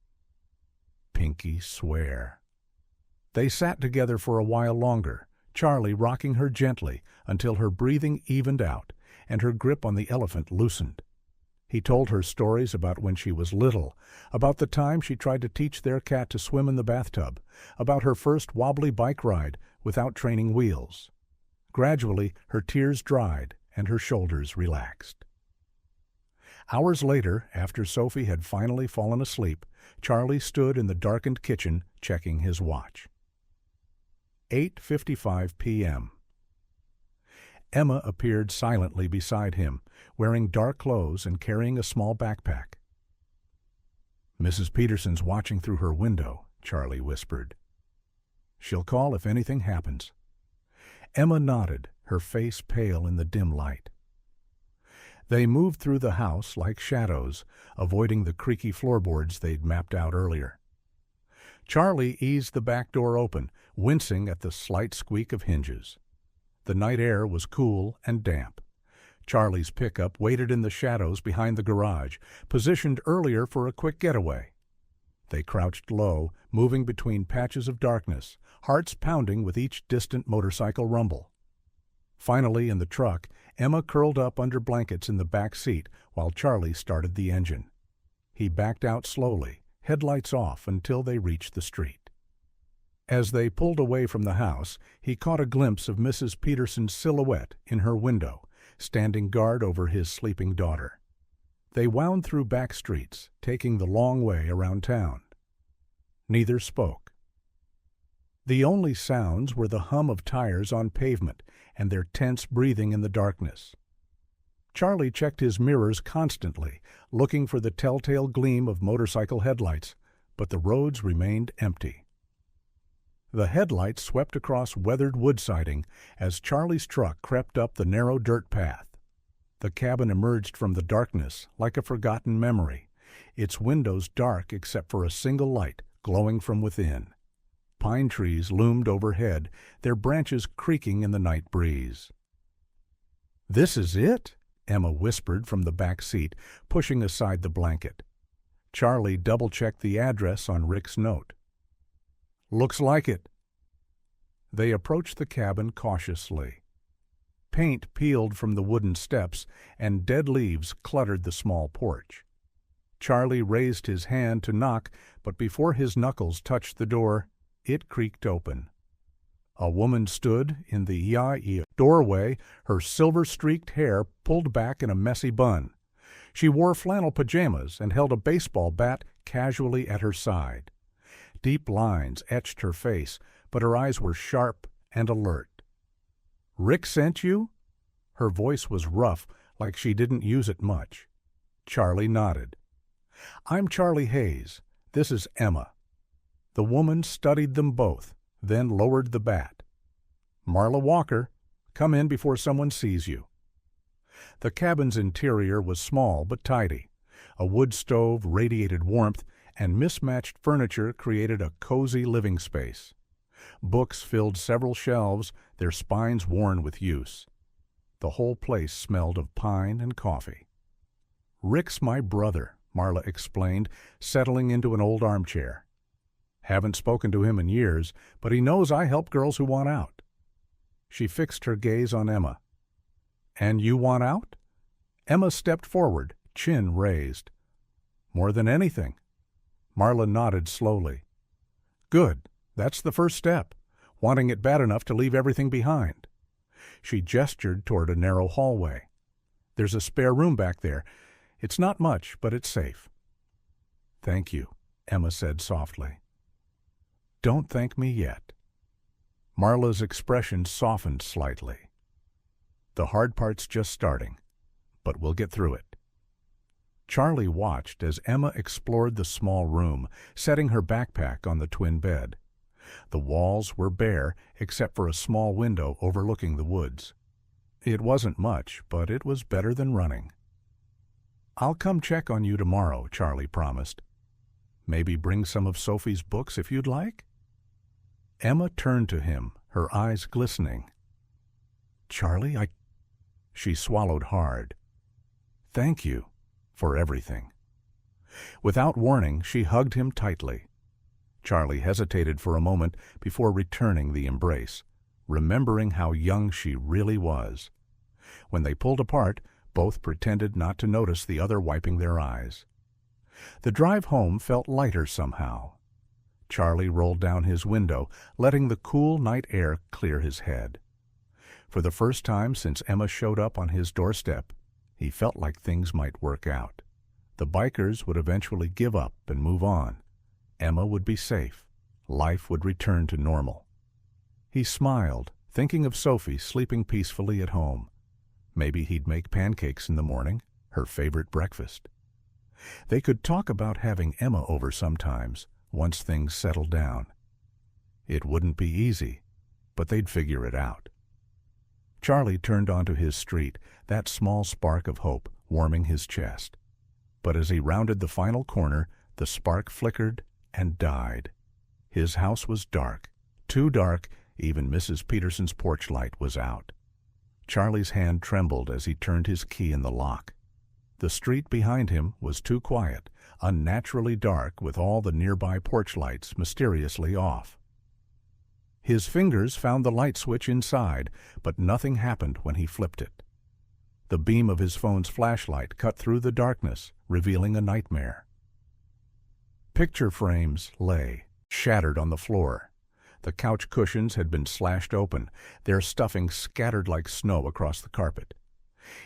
Pinky swear. They sat together for a while longer, Charlie rocking her gently until her breathing evened out, and her grip on the elephant loosened. He told her stories about when she was little, about the time she tried to teach their cat to swim in the bathtub, about her first wobbly bike ride without training wheels. Gradually, her tears dried and her shoulders relaxed. Hours later, after Sophie had finally fallen asleep, Charlie stood in the darkened kitchen checking his watch. 8:55 p.m. Emma appeared silently beside him, wearing dark clothes and carrying a small backpack. "Mrs. Peterson's watching through her window," Charlie whispered. "She'll call if anything happens." Emma nodded, her face pale in the dim light. They moved through the house like shadows, avoiding the creaky floorboards they'd mapped out earlier. Charlie eased the back door open, wincing at the slight squeak of hinges. The night air was cool and damp. Charlie's pickup waited in the shadows behind the garage, positioned earlier for a quick getaway. They crouched low, moving between patches of darkness, hearts pounding with each distant motorcycle rumble. Finally, in the truck, Emma curled up under blankets in the back seat while Charlie started the engine. He backed out slowly, headlights off, until they reached the street. As they pulled away from the house, he caught a glimpse of Mrs. Peterson's silhouette in her window, standing guard over his sleeping daughter. They wound through back streets, taking the long way around town. Neither spoke. The only sounds were the hum of tires on pavement and their tense breathing in the darkness. Charlie checked his mirrors constantly, looking for the telltale gleam of motorcycle headlights, but the roads remained empty. The headlights swept across weathered wood siding as Charlie's truck crept up the narrow dirt path. The cabin emerged from the darkness like a forgotten memory, its windows dark except for a single light glowing from within. Pine trees loomed overhead, their branches creaking in the night breeze. "This is it," Emma whispered from the back seat, pushing aside the blanket. Charlie double-checked the address on Rick's note. "Looks like it." They approached the cabin cautiously. Paint peeled from the wooden steps, and dead leaves cluttered the small porch. Charlie raised his hand to knock, but before his knuckles touched the door, it creaked open. A woman stood in the doorway, her silver-streaked hair pulled back in a messy bun. She wore flannel pajamas and held a baseball bat casually at her side. Deep lines etched her face, but her eyes were sharp and alert. "Rick sent you?" Her voice was rough, like she didn't use it much. Charlie nodded. "I'm Charlie Hayes. This is Emma." The woman studied them both, then lowered the bat. "Marla Walker, come in before someone sees you." The cabin's interior was small but tidy. A wood stove radiated warmth, and mismatched furniture created a cozy living space. Books filled several shelves, their spines worn with use. The whole place smelled of pine and coffee. "Rick's my brother," Marla explained, settling into an old armchair. "Haven't spoken to him in years, but he knows I help girls who want out." She fixed her gaze on Emma. "And you want out?" Emma stepped forward, chin raised. "More than anything." Marla nodded slowly. "Good. That's the first step, wanting it bad enough to leave everything behind." She gestured toward a narrow hallway. "There's a spare room back there. It's not much, but it's safe." "Thank you," Emma said softly. "Don't thank me yet." Marla's expression softened slightly. "The hard part's just starting, but we'll get through it." Charlie watched as Emma explored the small room, setting her backpack on the twin bed. The walls were bare, except for a small window overlooking the woods. It wasn't much, but it was better than running. "I'll come check on you tomorrow," Charlie promised. "Maybe bring some of Sophie's books if you'd like?" Emma turned to him, her eyes glistening. "Charlie, She swallowed hard. "Thank you for everything." Without warning, she hugged him tightly. Charlie hesitated for a moment before returning the embrace, remembering how young she really was. When they pulled apart, both pretended not to notice the other wiping their eyes. The drive home felt lighter somehow. Charlie rolled down his window, letting the cool night air clear his head. For the first time since Emma showed up on his doorstep, he felt like things might work out. The bikers would eventually give up and move on. Emma would be safe. Life would return to normal. He smiled, thinking of Sophie sleeping peacefully at home. Maybe he'd make pancakes in the morning, her favorite breakfast. They could talk about having Emma over sometimes, once things settled down. It wouldn't be easy, but they'd figure it out. Charlie turned onto his street, that small spark of hope warming his chest. But as he rounded the final corner, the spark flickered and died. His house was dark, too dark, even Mrs. Peterson's porch light was out. Charlie's hand trembled as he turned his key in the lock. The street behind him was too quiet, unnaturally dark with all the nearby porch lights mysteriously off. His fingers found the light switch inside, but nothing happened when he flipped it. The beam of his phone's flashlight cut through the darkness, revealing a nightmare. Picture frames lay, shattered on the floor. The couch cushions had been slashed open, their stuffing scattered like snow across the carpet.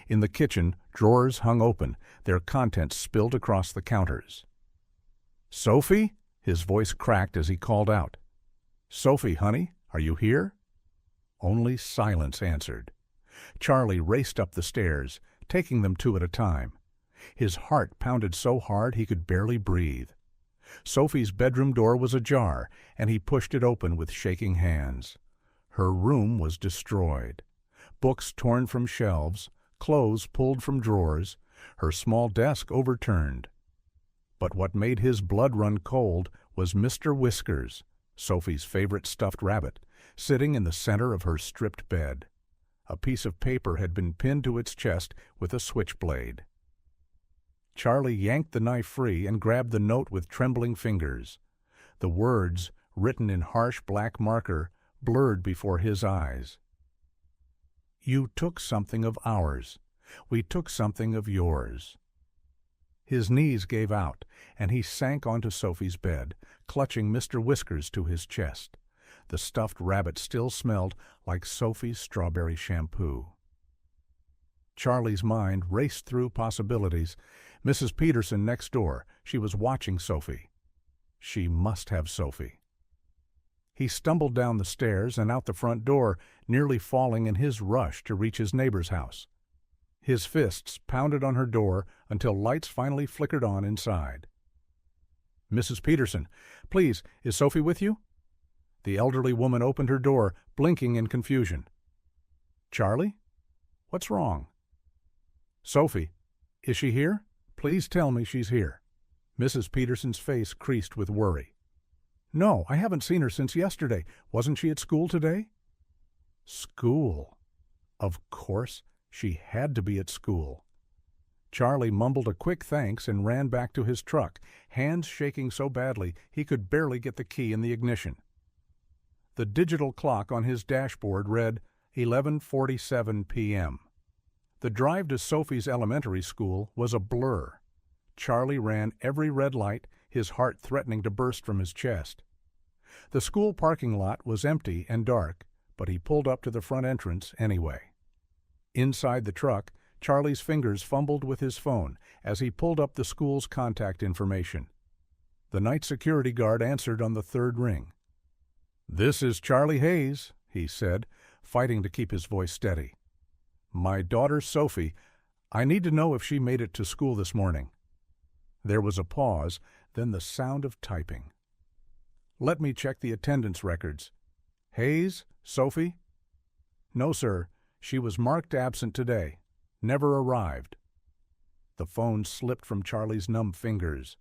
In the kitchen, drawers hung open, their contents spilled across the counters. "Sophie?" His voice cracked as he called out. "Sophie, honey, are you here?" Only silence answered. Charlie raced up the stairs, taking them two at a time. His heart pounded so hard he could barely breathe. Sophie's bedroom door was ajar, and he pushed it open with shaking hands. Her room was destroyed. Books torn from shelves, clothes pulled from drawers, her small desk overturned. But what made his blood run cold was Mr. Whiskers, Sophie's favorite stuffed rabbit, sitting in the center of her stripped bed. A piece of paper had been pinned to its chest with a switchblade. Charlie yanked the knife free and grabbed the note with trembling fingers. The words, written in harsh black marker, blurred before his eyes. "You took something of ours. We took something of yours." His knees gave out, and he sank onto Sophie's bed, clutching Mr. Whiskers to his chest. The stuffed rabbit still smelled like Sophie's strawberry shampoo. Charlie's mind raced through possibilities. Mrs. Peterson next door. She was watching Sophie. She must have Sophie. He stumbled down the stairs and out the front door, nearly falling in his rush to reach his neighbor's house. His fists pounded on her door until lights finally flickered on inside. "Mrs. Peterson, please, is Sophie with you?" The elderly woman opened her door, blinking in confusion. "Charlie? What's wrong?" "Sophie, is she here? Please tell me she's here." Mrs. Peterson's face creased with worry. "No, I haven't seen her since yesterday. Wasn't she at school today?" School. Of course, she had to be at school. Charlie mumbled a quick thanks and ran back to his truck, hands shaking so badly he could barely get the key in the ignition. The digital clock on his dashboard read 11:47 p.m. The drive to Sophie's elementary school was a blur. Charlie ran every red light, his heart threatening to burst from his chest. The school parking lot was empty and dark, but he pulled up to the front entrance anyway. Inside the truck, Charlie's fingers fumbled with his phone as he pulled up the school's contact information. The night security guard answered on the third ring. "This is Charlie Hayes," he said, fighting to keep his voice steady. "My daughter Sophie, I need to know if she made it to school this morning." There was a pause, then the sound of typing. "Let me check the attendance records. Hayes, Sophie?" "No, sir. She was marked absent today. Never arrived." The phone slipped from Charlie's numb fingers.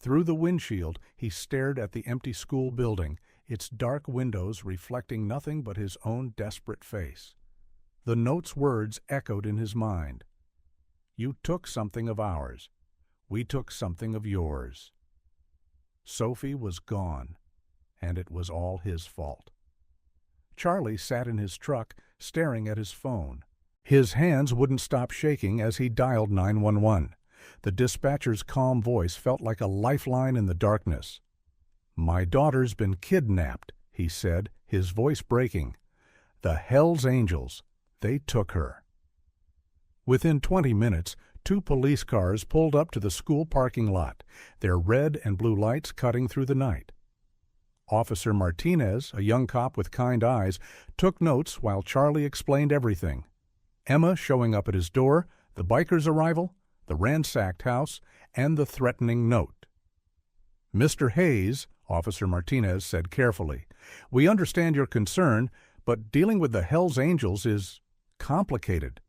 Through the windshield, he stared at the empty school building, its dark windows reflecting nothing but his own desperate face. The note's words echoed in his mind. "You took something of ours. We took something of yours." Sophie was gone, and it was all his fault. Charlie sat in his truck, staring at his phone. His hands wouldn't stop shaking as he dialed 911. The dispatcher's calm voice felt like a lifeline in the darkness. "My daughter's been kidnapped," he said, his voice breaking. "The Hells Angels. They took her." Within 20 minutes, 2 police cars pulled up to the school parking lot, their red and blue lights cutting through the night. Officer Martinez, a young cop with kind eyes, took notes while Charlie explained everything. Emma showing up at his door, the biker's arrival, the ransacked house, and the threatening note. "Mr. Hayes," Officer Martinez said carefully, "we understand your concern, but dealing with the Hells Angels is complicated.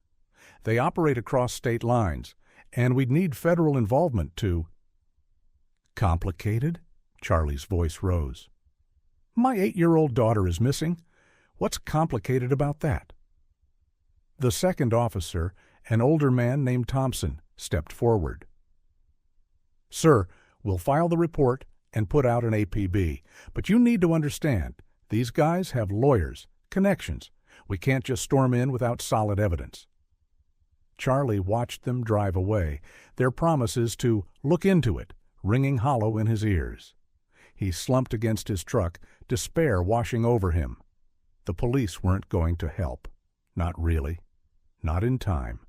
They operate across state lines, and we'd need federal involvement to—" "Complicated?" Charlie's voice rose. "My 8-year-old daughter is missing. What's complicated about that?" The second officer, an older man named Thompson, stepped forward. "Sir, we'll file the report and put out an APB, but you need to understand, these guys have lawyers, connections. We can't just storm in without solid evidence." Charlie watched them drive away, their promises to look into it ringing hollow in his ears. He slumped against his truck, despair washing over him. The police weren't going to help. Not really. Not in time.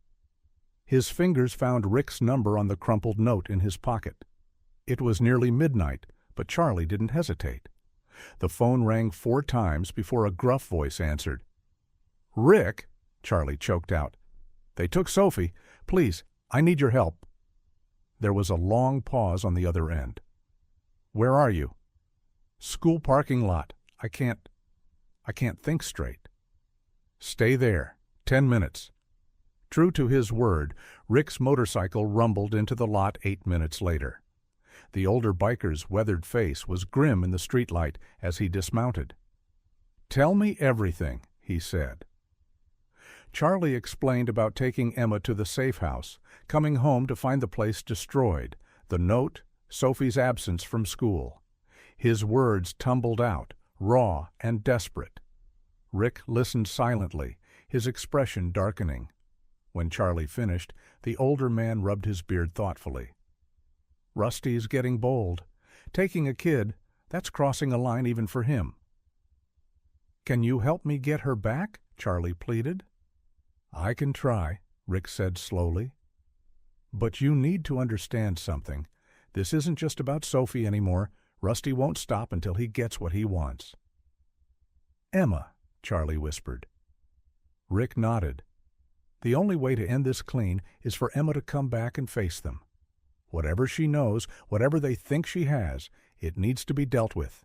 His fingers found Rick's number on the crumpled note in his pocket. It was nearly midnight, but Charlie didn't hesitate. The phone rang 4 times before a gruff voice answered. "Rick," Charlie choked out. "They took Sophie. Please, I need your help." There was a long pause on the other end. "Where are you?" "School parking lot. I can't think straight." "Stay there. 10 minutes." True to his word, Rick's motorcycle rumbled into the lot 8 minutes later. The older biker's weathered face was grim in the streetlight as he dismounted. "Tell me everything," he said. Charlie explained about taking Emma to the safe house, coming home to find the place destroyed, the note, Sophie's absence from school. His words tumbled out, raw and desperate. Rick listened silently, his expression darkening. When Charlie finished, the older man rubbed his beard thoughtfully. "Rusty's getting bold. Taking a kid, that's crossing a line even for him." "Can you help me get her back?" Charlie pleaded. "I can try," Rick said slowly. "But you need to understand something. This isn't just about Sophie anymore. Rusty won't stop until he gets what he wants." "Emma," Charlie whispered. Rick nodded. "The only way to end this clean is for Emma to come back and face them. Whatever she knows, whatever they think she has, it needs to be dealt with."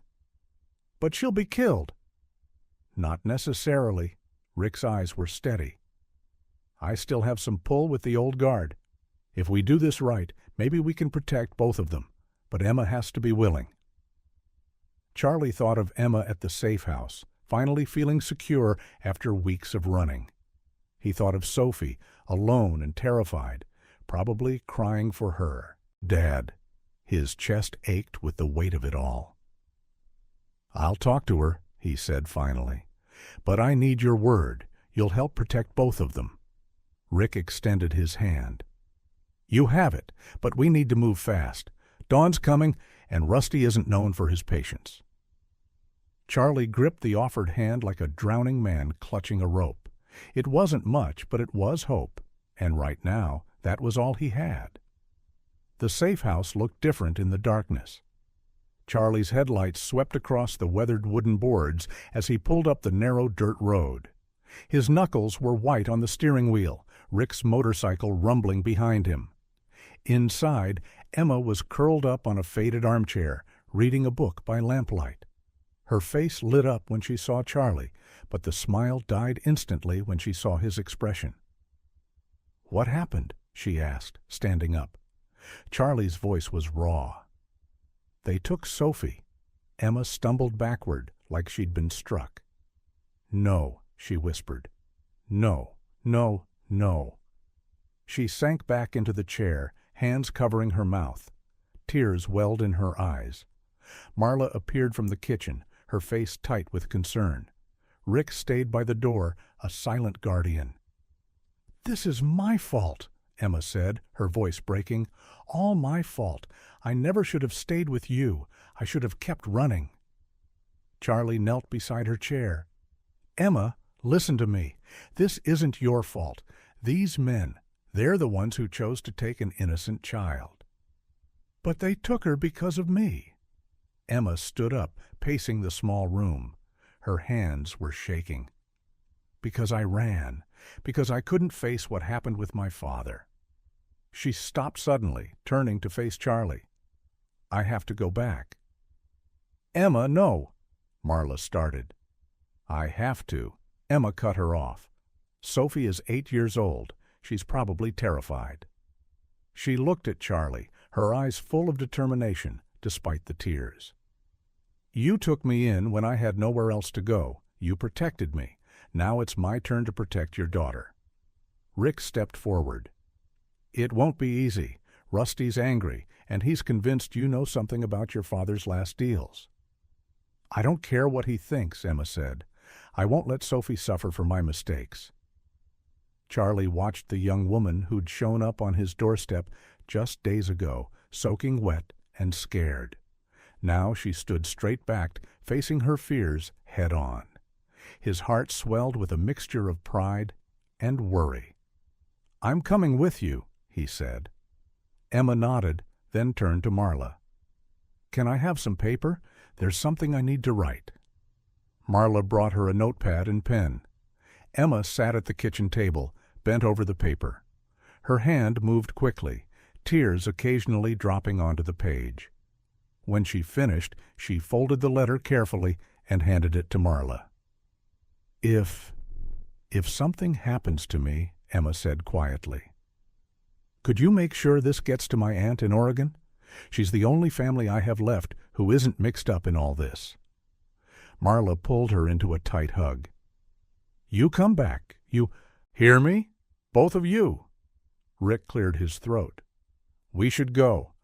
"But she'll be killed." "Not necessarily." Rick's eyes were steady. "I still have some pull with the old guard. If we do this right, maybe we can protect both of them, but Emma has to be willing." Charlie thought of Emma at the safe house, finally feeling secure after weeks of running. He thought of Sophie, alone and terrified, probably crying for her. Dad. His chest ached with the weight of it all. "I'll talk to her," he said finally. "But I need your word. You'll help protect both of them." Rick extended his hand. "You have it, but we need to move fast. Dawn's coming, and Rusty isn't known for his patience." Charlie gripped the offered hand like a drowning man clutching a rope. It wasn't much, but it was hope, and right now, that was all he had. The safe house looked different in the darkness. Charlie's headlights swept across the weathered wooden boards as he pulled up the narrow dirt road. His knuckles were white on the steering wheel, Rick's motorcycle rumbling behind him. Inside, Emma was curled up on a faded armchair, reading a book by lamplight. Her face lit up when she saw Charlie, but the smile died instantly when she saw his expression. "What happened?" she asked, standing up. Charlie's voice was raw. "They took Sophie." Emma stumbled backward like she'd been struck. "No," she whispered. "No, no, no." She sank back into the chair, hands covering her mouth. Tears welled in her eyes. Marla appeared from the kitchen, her face tight with concern. Rick stayed by the door, a silent guardian. "This is my fault," Emma said, her voice breaking. "All my fault. I never should have stayed with you. I should have kept running." Charlie knelt beside her chair. "Emma, listen to me. This isn't your fault. These men, they're the ones who chose to take an innocent child." "But they took her because of me." Emma stood up, pacing the small room. Her hands were shaking. "Because I ran. Because I couldn't face what happened with my father." She stopped suddenly, turning to face Charlie. "I have to go back." "Emma, no," Marla started. "I have to." Emma cut her off. "Sophie is 8 years old. She's probably terrified." She looked at Charlie, her eyes full of determination, despite the tears. "You took me in when I had nowhere else to go. You protected me. Now it's my turn to protect your daughter." Rick stepped forward. "It won't be easy. Rusty's angry, and he's convinced you know something about your father's last deals." "I don't care what he thinks," Emma said. "I won't let Sophie suffer for my mistakes." Charlie watched the young woman who'd shown up on his doorstep just days ago, soaking wet and scared. Now she stood straight-backed, facing her fears head-on. His heart swelled with a mixture of pride and worry. "I'm coming with you," he said. Emma nodded, then turned to Marla. "Can I have some paper? There's something I need to write." Marla brought her a notepad and pen. Emma sat at the kitchen table, bent over the paper. Her hand moved quickly, tears occasionally dropping onto the page. When she finished, she folded the letter carefully and handed it to Marla. If something happens to me," Emma said quietly, "could you make sure this gets to my aunt in Oregon? She's the only family I have left who isn't mixed up in all this." Marla pulled her into a tight hug. "You come back. You hear me? Both of you." Rick cleared his throat. "We should go.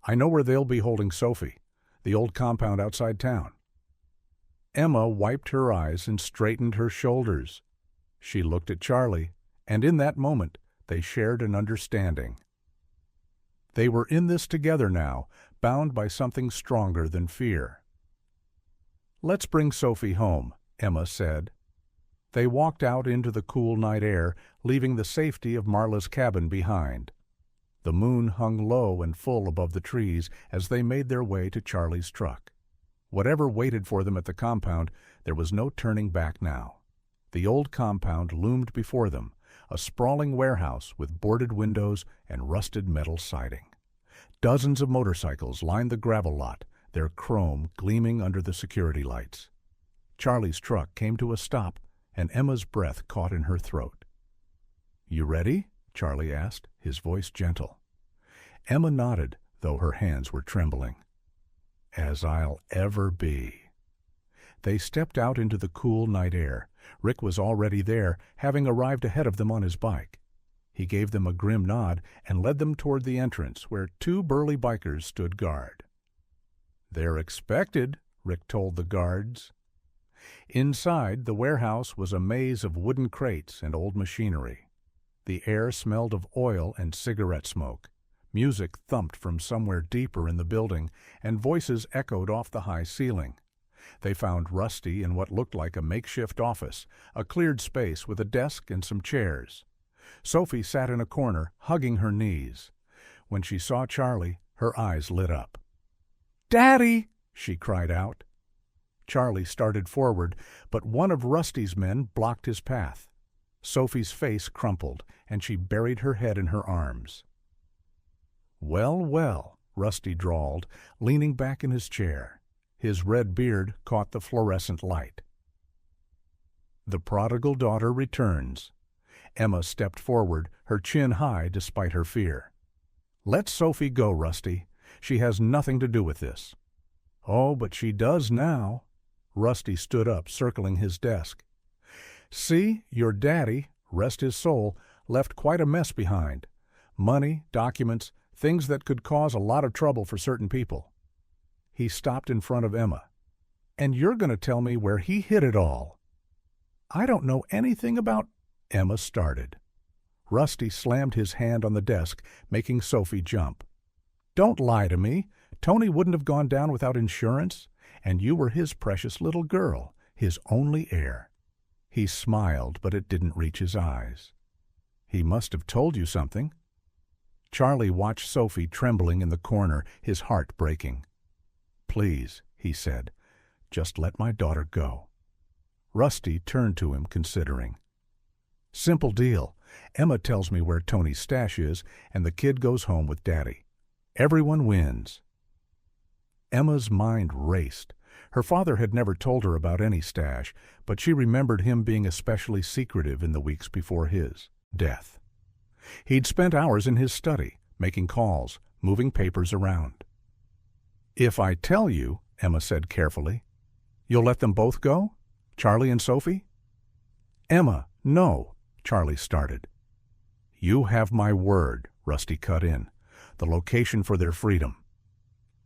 I know where they'll be holding Sophie, the old compound outside town." Emma wiped her eyes and straightened her shoulders. She looked at Charlie, and in that moment they shared an understanding. They were in this together now, bound by something stronger than fear. "Let's bring Sophie home," Emma said. They walked out into the cool night air, leaving the safety of Marla's cabin behind. The moon hung low and full above the trees as they made their way to Charlie's truck. Whatever waited for them at the compound, there was no turning back now. The old compound loomed before them, a sprawling warehouse with boarded windows and rusted metal siding. Dozens of motorcycles lined the gravel lot, their chrome gleaming under the security lights. Charlie's truck came to a stop, and Emma's breath caught in her throat. "You ready?" Charlie asked, his voice gentle. Emma nodded, though her hands were trembling. "As I'll ever be." They stepped out into the cool night air. Rick was already there, having arrived ahead of them on his bike. He gave them a grim nod and led them toward the entrance, where 2 burly bikers stood guard. "They're expected," Rick told the guards. Inside, the warehouse was a maze of wooden crates and old machinery. The air smelled of oil and cigarette smoke. Music thumped from somewhere deeper in the building, and voices echoed off the high ceiling. They found Rusty in what looked like a makeshift office, a cleared space with a desk and some chairs. Sophie sat in a corner, hugging her knees. When she saw Charlie, her eyes lit up. "Daddy!" she cried out. Charlie started forward, but one of Rusty's men blocked his path. Sophie's face crumpled, and she buried her head in her arms. "Well, well," Rusty drawled, leaning back in his chair. His red beard caught the fluorescent light. "The prodigal daughter returns." Emma stepped forward, her chin high despite her fear. "Let Sophie go, Rusty. She has nothing to do with this." "Oh, but she does now." Rusty stood up, circling his desk. "See, your daddy, rest his soul, left quite a mess behind. Money, documents, things that could cause a lot of trouble for certain people." He stopped in front of Emma. "And you're going to tell me where he hid it all." "I don't know anything about—" Emma started. Rusty slammed his hand on the desk, making Sophie jump. "Don't lie to me. Tony wouldn't have gone down without insurance, and you were his precious little girl, his only heir." He smiled, but it didn't reach his eyes. "He must have told you something." Charlie watched Sophie trembling in the corner, his heart breaking. "Please," he said, "just let my daughter go." Rusty turned to him, considering. "Simple deal. Emma tells me where Tony's stash is, and the kid goes home with Daddy. Everyone wins." Emma's mind raced. Her father had never told her about any stash, but she remembered him being especially secretive in the weeks before his death. He'd spent hours in his study, making calls, moving papers around. "If I tell you," Emma said carefully, "you'll let them both go? Charlie and Sophie?" "Emma, no," Charlie started. "You have my word," Rusty cut in. "The location for their freedom."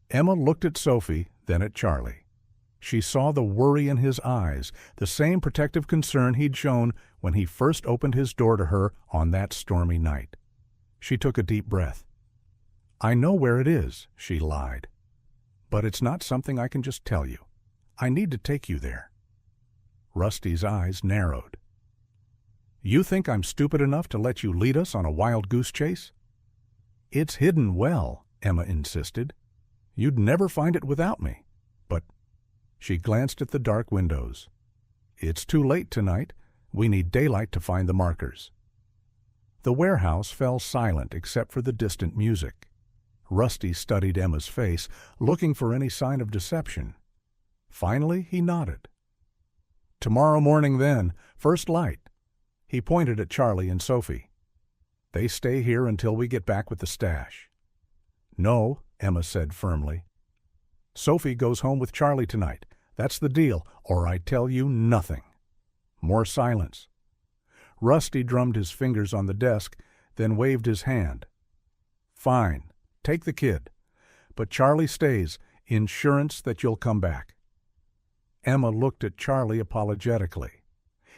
Emma looked at Sophie, then at Charlie. She saw the worry in his eyes, the same protective concern he'd shown when he first opened his door to her on that stormy night. She took a deep breath. "I know where it is," she lied. "But it's not something I can just tell you. I need to take you there." Rusty's eyes narrowed. "You think I'm stupid enough to let you lead us on a wild goose chase?" "It's hidden well," Emma insisted. "You'd never find it without me." "But—" She glanced at the dark windows. "It's too late tonight. We need daylight to find the markers." The warehouse fell silent except for the distant music. Rusty studied Emma's face, looking for any sign of deception. Finally, he nodded. "Tomorrow morning, then. First light." He pointed at Charlie and Sophie. "They stay here until we get back with the stash." "No," Emma said firmly. "Sophie goes home with Charlie tonight. That's the deal, or I tell you nothing." More silence. Rusty drummed his fingers on the desk, then waved his hand. "Fine. Take the kid. But Charlie stays. Insurance that you'll come back." Emma looked at Charlie apologetically.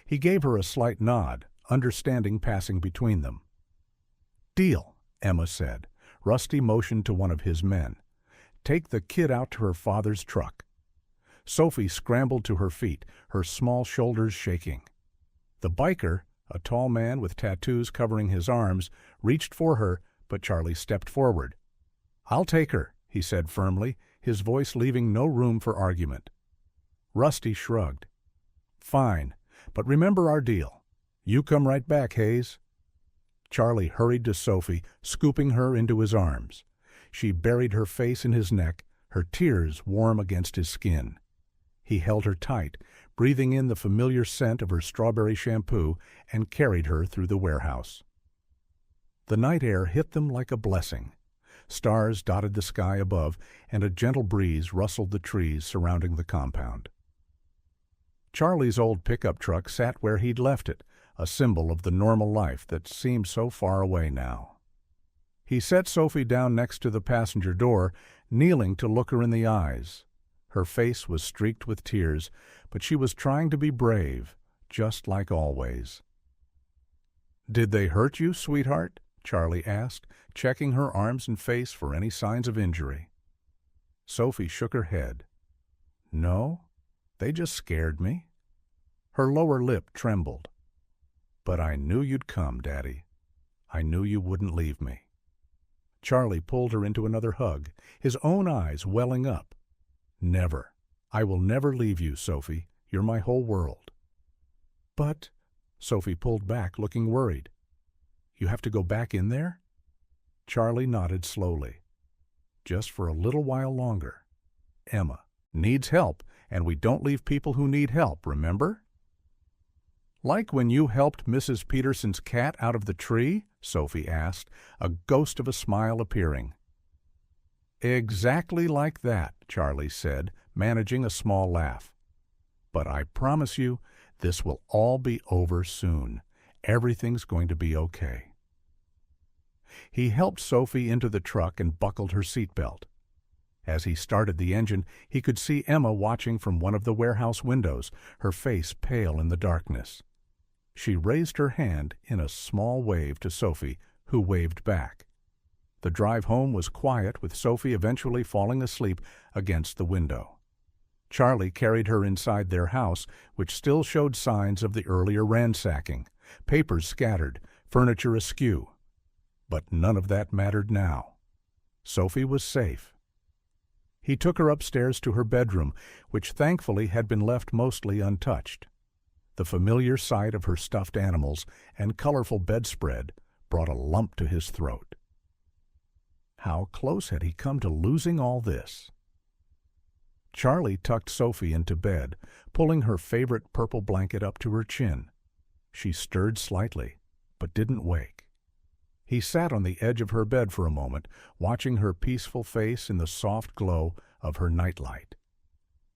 He gave her a slight nod, understanding passing between them. "Deal," Emma said. Rusty motioned to one of his men. "Take the kid out to her father's truck." Sophie scrambled to her feet, her small shoulders shaking. The biker, a tall man with tattoos covering his arms, reached for her, but Charlie stepped forward. "I'll take her," he said firmly, his voice leaving no room for argument. Rusty shrugged. "Fine, but remember our deal. You come right back, Hayes." Charlie hurried to Sophie, scooping her into his arms. She buried her face in his neck, her tears warm against his skin. He held her tight, breathing in the familiar scent of her strawberry shampoo, and carried her through the warehouse. The night air hit them like a blessing. Stars dotted the sky above, and a gentle breeze rustled the trees surrounding the compound. Charlie's old pickup truck sat where he'd left it, a symbol of the normal life that seemed so far away now. He set Sophie down next to the passenger door, kneeling to look her in the eyes. Her face was streaked with tears, but she was trying to be brave, just like always. "Did they hurt you, sweetheart?" Charlie asked, checking her arms and face for any signs of injury. Sophie shook her head. "No, they just scared me." Her lower lip trembled. "But I knew you'd come, Daddy. I knew you wouldn't leave me." Charlie pulled her into another hug, his own eyes welling up. "Never. I will never leave you, Sophie. You're my whole world." "But—" Sophie pulled back, looking worried. "You have to go back in there?" Charlie nodded slowly. "Just for a little while longer. Emma needs help, and we don't leave people who need help, remember?" "Like when you helped Mrs. Peterson's cat out of the tree?" Sophie asked, a ghost of a smile appearing. "Exactly like that," Charlie said, managing a small laugh. "But I promise you, this will all be over soon. Everything's going to be okay." He helped Sophie into the truck and buckled her seatbelt. As he started the engine, he could see Emma watching from one of the warehouse windows, her face pale in the darkness. She raised her hand in a small wave to Sophie, who waved back. The drive home was quiet, with Sophie eventually falling asleep against the window. Charlie carried her inside their house, which still showed signs of the earlier ransacking, papers scattered, furniture askew. But none of that mattered now. Sophie was safe. He took her upstairs to her bedroom, which thankfully had been left mostly untouched. The familiar sight of her stuffed animals and colorful bedspread brought a lump to his throat. How close had he come to losing all this? Charlie tucked Sophie into bed, pulling her favorite purple blanket up to her chin. She stirred slightly, but didn't wake. He sat on the edge of her bed for a moment, watching her peaceful face in the soft glow of her nightlight.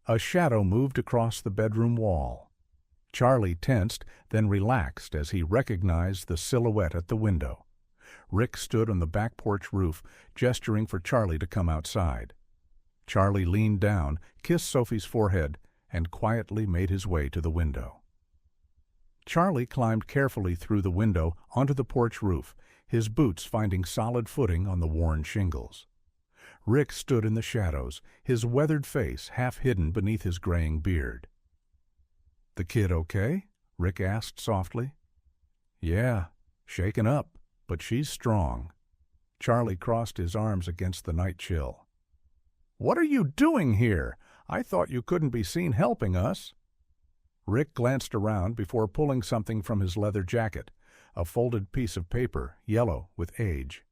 A shadow moved across the bedroom wall. Charlie tensed, then relaxed as he recognized the silhouette at the window. Rick stood on the back porch roof, gesturing for Charlie to come outside. Charlie leaned down, kissed Sophie's forehead, and quietly made his way to the window. Charlie climbed carefully through the window onto the porch roof, his boots finding solid footing on the worn shingles. Rick stood in the shadows, his weathered face half hidden beneath his graying beard. "The kid okay?" Rick asked softly. "Yeah, shaken up, but she's strong." Charlie crossed his arms against the night chill. "What are you doing here? I thought you couldn't be seen helping us." Rick glanced around before pulling something from his leather jacket, a folded piece of paper, yellow with age.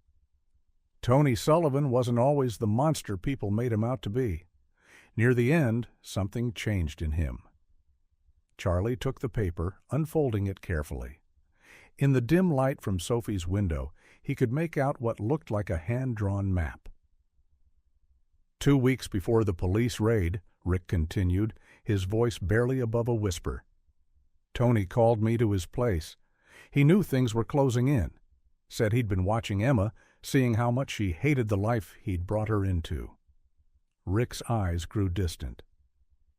Tony Sullivan wasn't always the monster people made him out to be. Near the end, something changed in him. Charlie took the paper, unfolding it carefully. In the dim light from Sophie's window, he could make out what looked like a hand-drawn map. 2 weeks before the police raid, Rick continued, his voice barely above a whisper, Tony called me to his place. He knew things were closing in. Said he'd been watching Emma, seeing how much she hated the life he'd brought her into. Rick's eyes grew distant.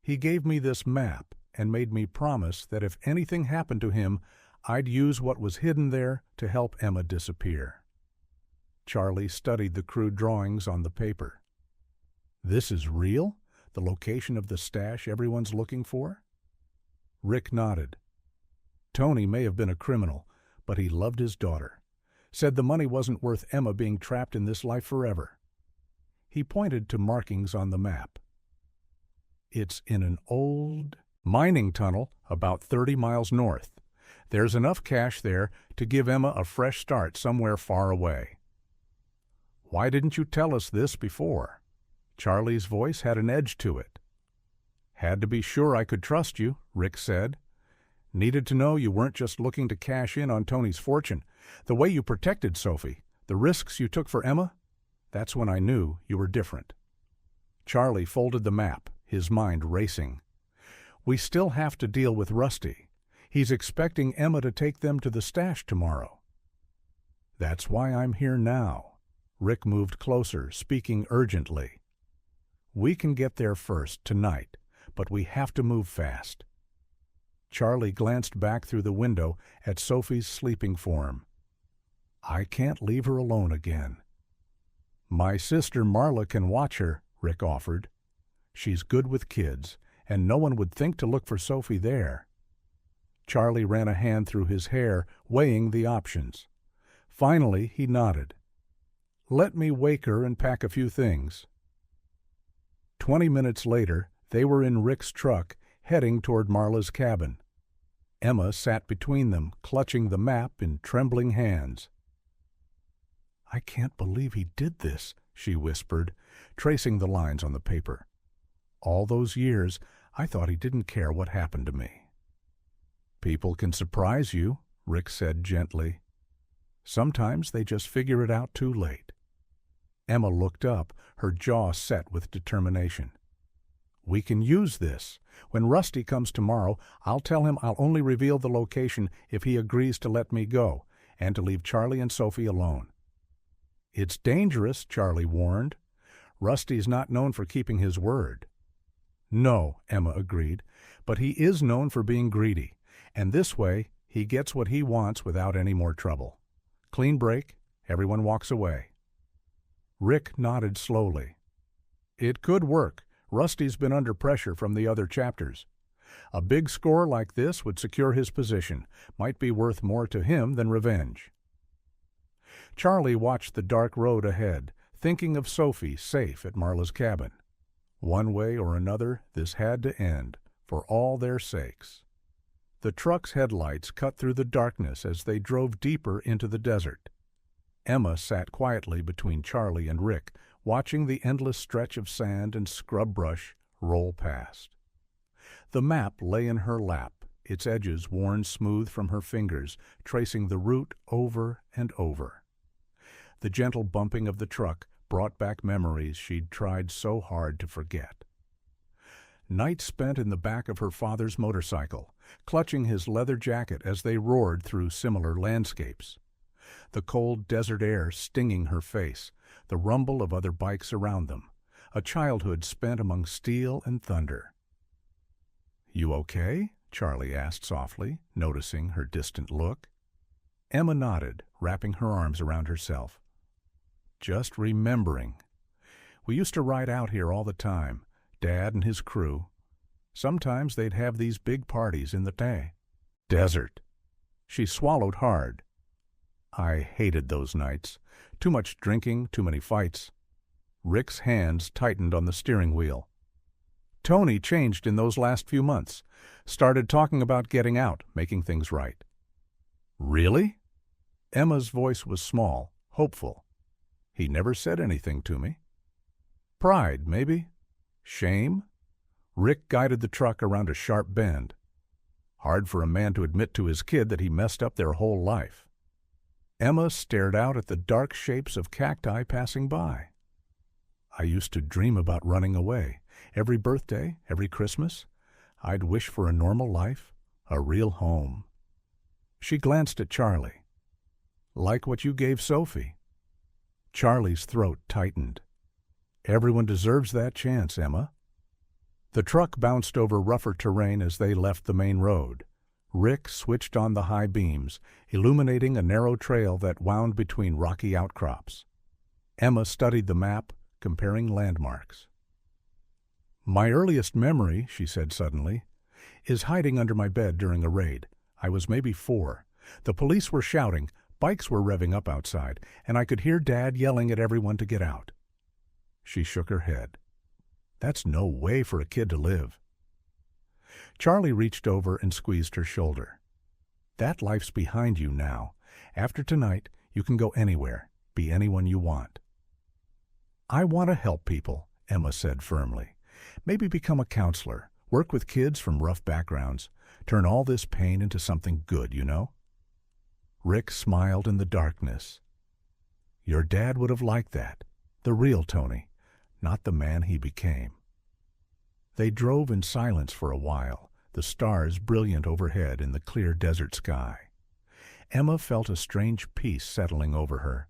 He gave me this map and made me promise that if anything happened to him, I'd use what was hidden there to help Emma disappear. Charlie studied the crude drawings on the paper. "This is real? The location of the stash everyone's looking for?" Rick nodded. Tony may have been a criminal, but he loved his daughter. Said the money wasn't worth Emma being trapped in this life forever. He pointed to markings on the map. "It's in an old mining tunnel about 30 miles north. There's enough cash there to give Emma a fresh start somewhere far away." "Why didn't you tell us this before?" Charlie's voice had an edge to it. "Had to be sure I could trust you," Rick said. "Needed to know you weren't just looking to cash in on Tony's fortune. The way you protected Sophie, the risks you took for Emma, that's when I knew you were different." Charlie folded the map, his mind racing. "We still have to deal with Rusty. He's expecting Emma to take them to the stash tomorrow." "That's why I'm here now." Rick moved closer, speaking urgently. "We can get there first, tonight, but we have to move fast." Charlie glanced back through the window at Sophie's sleeping form. "I can't leave her alone again." "My sister Marla can watch her," Rick offered. "She's good with kids, and no one would think to look for Sophie there." Charlie ran a hand through his hair, weighing the options. Finally, he nodded. "Let me wake her and pack a few things." 20 minutes later, they were in Rick's truck, heading toward Marla's cabin. Emma sat between them, clutching the map in trembling hands. "I can't believe he did this," she whispered, tracing the lines on the paper. "All those years, I thought he didn't care what happened to me." "People can surprise you," Rick said gently. "Sometimes they just figure it out too late." Emma looked up, her jaw set with determination. "We can use this. When Rusty comes tomorrow, I'll tell him I'll only reveal the location if he agrees to let me go, and to leave Charlie and Sophie alone." "It's dangerous," Charlie warned. "Rusty's not known for keeping his word." "No," Emma agreed, "but he is known for being greedy, and this way He gets what he wants without any more trouble. Clean break, everyone walks away. Rick nodded slowly. It could work. Rusty's been under pressure from the other chapters. A big score like this would secure his position, might be worth more to him than revenge. Charlie watched the dark road ahead, thinking of Sophie safe at Marla's cabin. One way or another, this had to end, for all their sakes. The truck's headlights cut through the darkness as they drove deeper into the desert. Emma sat quietly between Charlie and Rick, watching the endless stretch of sand and scrub brush roll past. The map lay in her lap, its edges worn smooth from her fingers, tracing the route over and over. The gentle bumping of the truck brought back memories she'd tried so hard to forget. Nights spent in the back of her father's motorcycle, clutching his leather jacket as they roared through similar landscapes. The cold desert air stinging her face, the rumble of other bikes around them, a childhood spent among steel and thunder. "You okay?" Charlie asked softly, noticing her distant look. Emma nodded, wrapping her arms around herself. "Just remembering. We used to ride out here all the time, Dad and his crew. Sometimes they'd have these big parties in the desert." She swallowed hard. "I hated those nights. Too much drinking, too many fights." Rick's hands tightened on the steering wheel. "Tony changed in those last few months. Started talking about getting out, making things right." "Really?" Emma's voice was small, hopeful. "He never said anything to me." "Pride, maybe? Shame?" Rick guided the truck around a sharp bend. Hard for a man to admit to his kid that he messed up their whole life. Emma stared out at the dark shapes of cacti passing by. "I used to dream about running away. Every birthday, every Christmas, I'd wish for a normal life, a real home." She glanced at Charlie. "Like what you gave Sophie." Charlie's throat tightened. "Everyone deserves that chance, Emma." The truck bounced over rougher terrain as they left the main road. Rick switched on the high beams, illuminating a narrow trail that wound between rocky outcrops. Emma studied the map, comparing landmarks. "My earliest memory," she said suddenly, "is hiding under my bed during a raid. I was maybe 4. The police were shouting, bikes were revving up outside, and I could hear Dad yelling at everyone to get out." She shook her head. "That's no way for a kid to live." Charlie reached over and squeezed her shoulder. "That life's behind you now. After tonight, you can go anywhere, be anyone you want." "I want to help people," Emma said firmly. "Maybe become a counselor, work with kids from rough backgrounds, turn all this pain into something good, you know?" Rick smiled in the darkness. "Your dad would have liked that. The real Tony, not the man he became." They drove in silence for a while, the stars brilliant overhead in the clear desert sky. Emma felt a strange peace settling over her.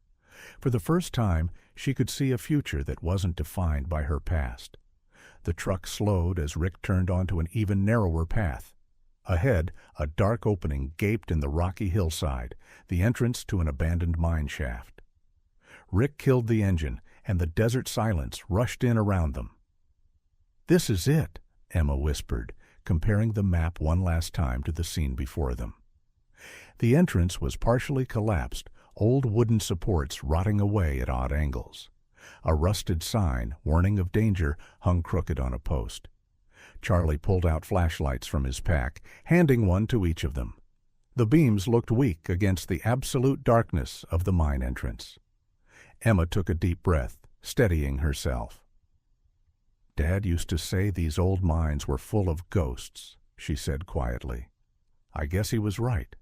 For the first time, she could see a future that wasn't defined by her past. The truck slowed as Rick turned onto an even narrower path. Ahead, a dark opening gaped in the rocky hillside, the entrance to an abandoned mine shaft. Rick killed the engine, and the desert silence rushed in around them. "This is it," Emma whispered, comparing the map one last time to the scene before them. The entrance was partially collapsed, old wooden supports rotting away at odd angles. A rusted sign, warning of danger, hung crooked on a post. Charlie pulled out flashlights from his pack, handing one to each of them. The beams looked weak against the absolute darkness of the mine entrance. Emma took a deep breath, steadying herself. "Dad used to say these old mines were full of ghosts," she said quietly. "I guess he was right,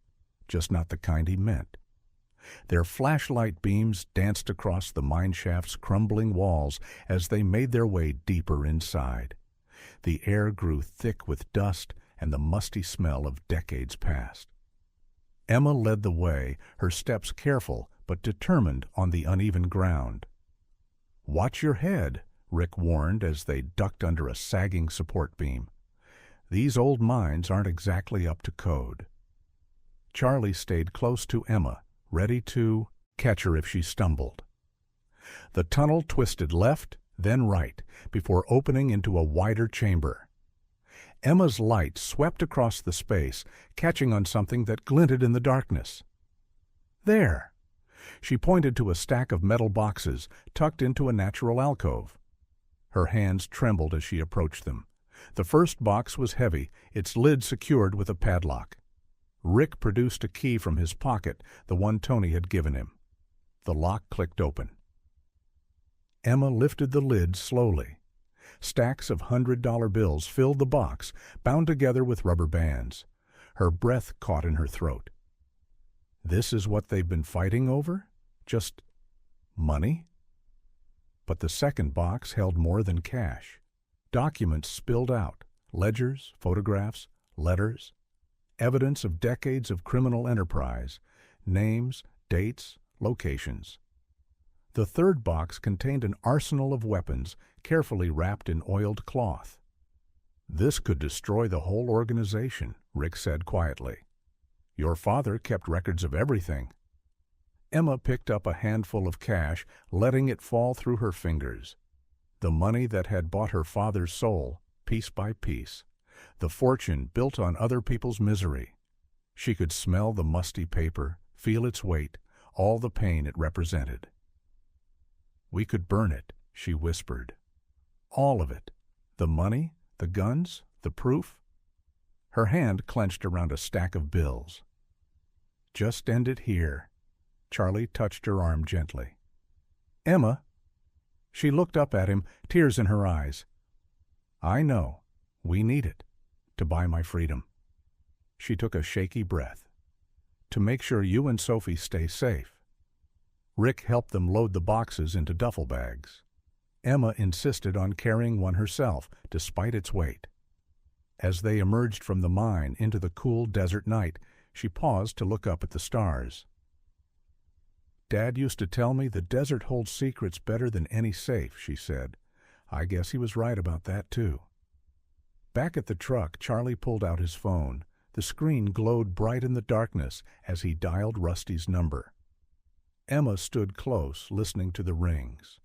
just not the kind he meant." Their flashlight beams danced across the mine shaft's crumbling walls as they made their way deeper inside. The air grew thick with dust and the musty smell of decades past. Emma led the way, her steps careful but determined on the uneven ground. "Watch your head," Rick warned as they ducked under a sagging support beam. "These old mines aren't exactly up to code." Charlie stayed close to Emma, ready to catch her if she stumbled. The tunnel twisted left, then right, before opening into a wider chamber. Emma's light swept across the space, catching on something that glinted in the darkness. There! She pointed to a stack of metal boxes tucked into a natural alcove. Her hands trembled as she approached them. The first box was heavy, its lid secured with a padlock. Rick produced a key from his pocket, the one Tony had given him. The lock clicked open. Emma lifted the lid slowly. Stacks of $100 bills filled the box, bound together with rubber bands. Her breath caught in her throat. This is what they've been fighting over? Just money? But the second box held more than cash. Documents spilled out, ledgers, photographs, letters, evidence of decades of criminal enterprise, names, dates, locations. The third box contained an arsenal of weapons carefully wrapped in oiled cloth. This could destroy the whole organization, Rick said quietly. Your father kept records of everything. Emma picked up a handful of cash, letting it fall through her fingers. The money that had bought her father's soul, piece by piece. The fortune built on other people's misery. She could smell the musty paper, feel its weight, all the pain it represented. We could burn it, she whispered. All of it. The money, the guns, the proof. Her hand clenched around a stack of bills. Just end it here. Charlie touched her arm gently. Emma. She looked up at him, tears in her eyes. I know. We need it. To buy my freedom. She took a shaky breath. To make sure you and Sophie stay safe. Rick helped them load the boxes into duffel bags. Emma insisted on carrying one herself, despite its weight. As they emerged from the mine into the cool desert night, she paused to look up at the stars. Dad used to tell me the desert holds secrets better than any safe, she said. I guess he was right about that, too. Back at the truck, Charlie pulled out his phone. The screen glowed bright in the darkness as he dialed Rusty's number. Emma stood close, listening to the rings.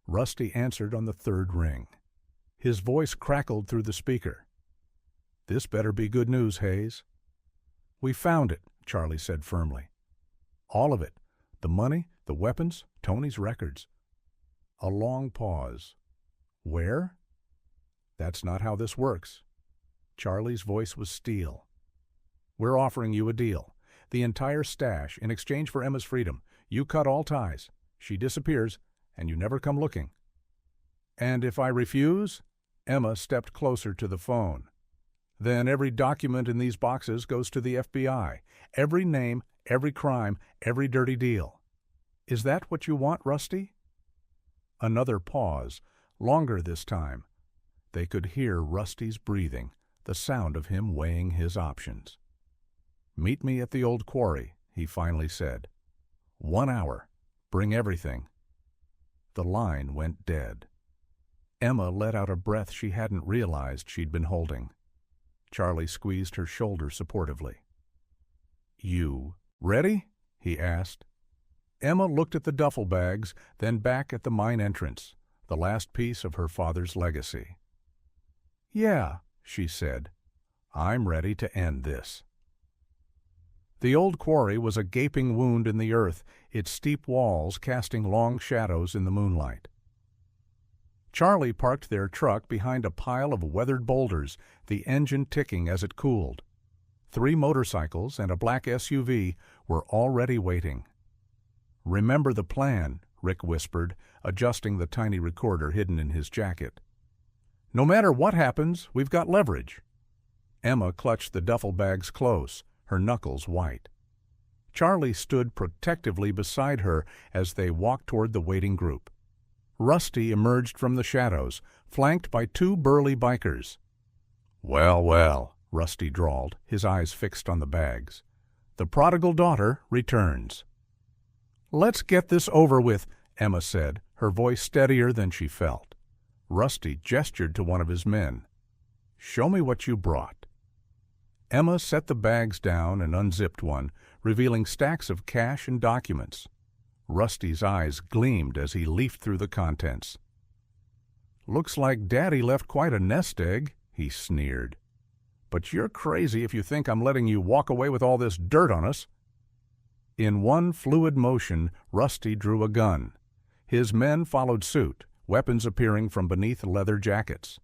Rusty answered on the third ring. His voice crackled through the speaker. This better be good news, Hayes. We found it, Charlie said firmly. All of it. The money, the weapons, Tony's records. A long pause. Where? That's not how this works. Charlie's voice was steel. We're offering you a deal. The entire stash in exchange for Emma's freedom. You cut all ties. She disappears, and you never come looking. And if I refuse? Emma stepped closer to the phone. Then every document in these boxes goes to the FBI. Every name, every crime, every dirty deal. Is that what you want, Rusty? Another pause, longer this time. They could hear Rusty's breathing, the sound of him weighing his options. Meet me at the old quarry, he finally said. 1 hour. Bring everything. The line went dead. Emma let out a breath she hadn't realized she'd been holding. Charlie squeezed her shoulder supportively. You ready? He asked. Emma looked at the duffel bags, then back at the mine entrance, the last piece of her father's legacy. Yeah, she said. I'm ready to end this. The old quarry was a gaping wound in the earth, its steep walls casting long shadows in the moonlight. Charlie parked their truck behind a pile of weathered boulders, the engine ticking as it cooled. 3 motorcycles and a black SUV were already waiting. Remember the plan, Rick whispered, adjusting the tiny recorder hidden in his jacket. No matter what happens, we've got leverage. Emma clutched the duffel bags close, her knuckles white. Charlie stood protectively beside her as they walked toward the waiting group. Rusty emerged from the shadows, flanked by 2 burly bikers. Well, well, Rusty drawled, his eyes fixed on the bags. The prodigal daughter returns. Let's get this over with, Emma said, her voice steadier than she felt. Rusty gestured to one of his men. Show me what you brought. Emma set the bags down and unzipped one, revealing stacks of cash and documents. Rusty's eyes gleamed as he leafed through the contents. "Looks like Daddy left quite a nest egg," he sneered. "But you're crazy if you think I'm letting you walk away with all this dirt on us." In one fluid motion, Rusty drew a gun. His men followed suit, weapons appearing from beneath leather jackets.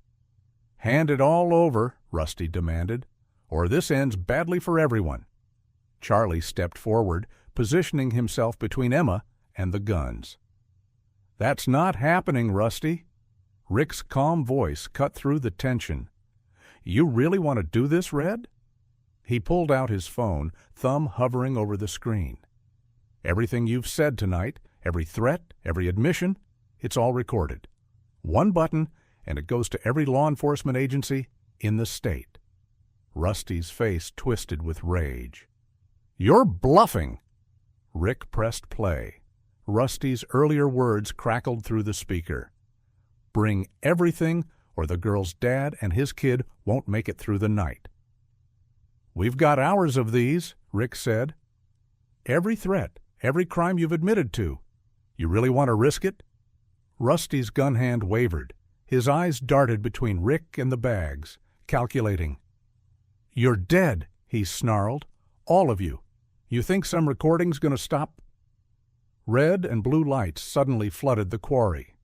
"Hand it all over," Rusty demanded, "or this ends badly for everyone." Charlie stepped forward, positioning himself between Emma and the guns. "That's not happening, Rusty." Rick's calm voice cut through the tension. "You really want to do this, Red?" He pulled out his phone, thumb hovering over the screen. "Everything you've said tonight, every threat, every admission, it's all recorded. One button, and it goes to every law enforcement agency in the state." Rusty's face twisted with rage. "You're bluffing!" Rick pressed play. Rusty's earlier words crackled through the speaker. "Bring everything, or the girl's dad and his kid won't make it through the night." "We've got hours of these," Rick said. "Every threat, every crime you've admitted to. You really want to risk it?" Rusty's gun hand wavered. His eyes darted between Rick and the bags, calculating. "You're dead," he snarled. "All of you. You think some recording's going to stop?" Red and blue lights suddenly flooded the quarry.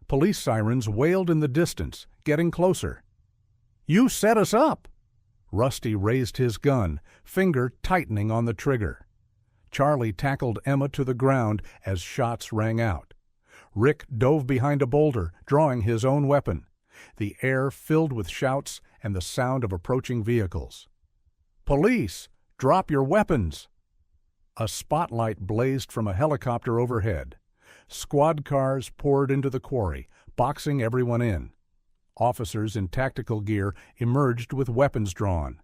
Police sirens wailed in the distance, getting closer. "You set us up!" Rusty raised his gun, finger tightening on the trigger. Charlie tackled Emma to the ground as shots rang out. Rick dove behind a boulder, drawing his own weapon. The air filled with shouts and the sound of approaching vehicles. "Police! Drop your weapons!" A spotlight blazed from a helicopter overhead. Squad cars poured into the quarry, boxing everyone in. Officers in tactical gear emerged with weapons drawn.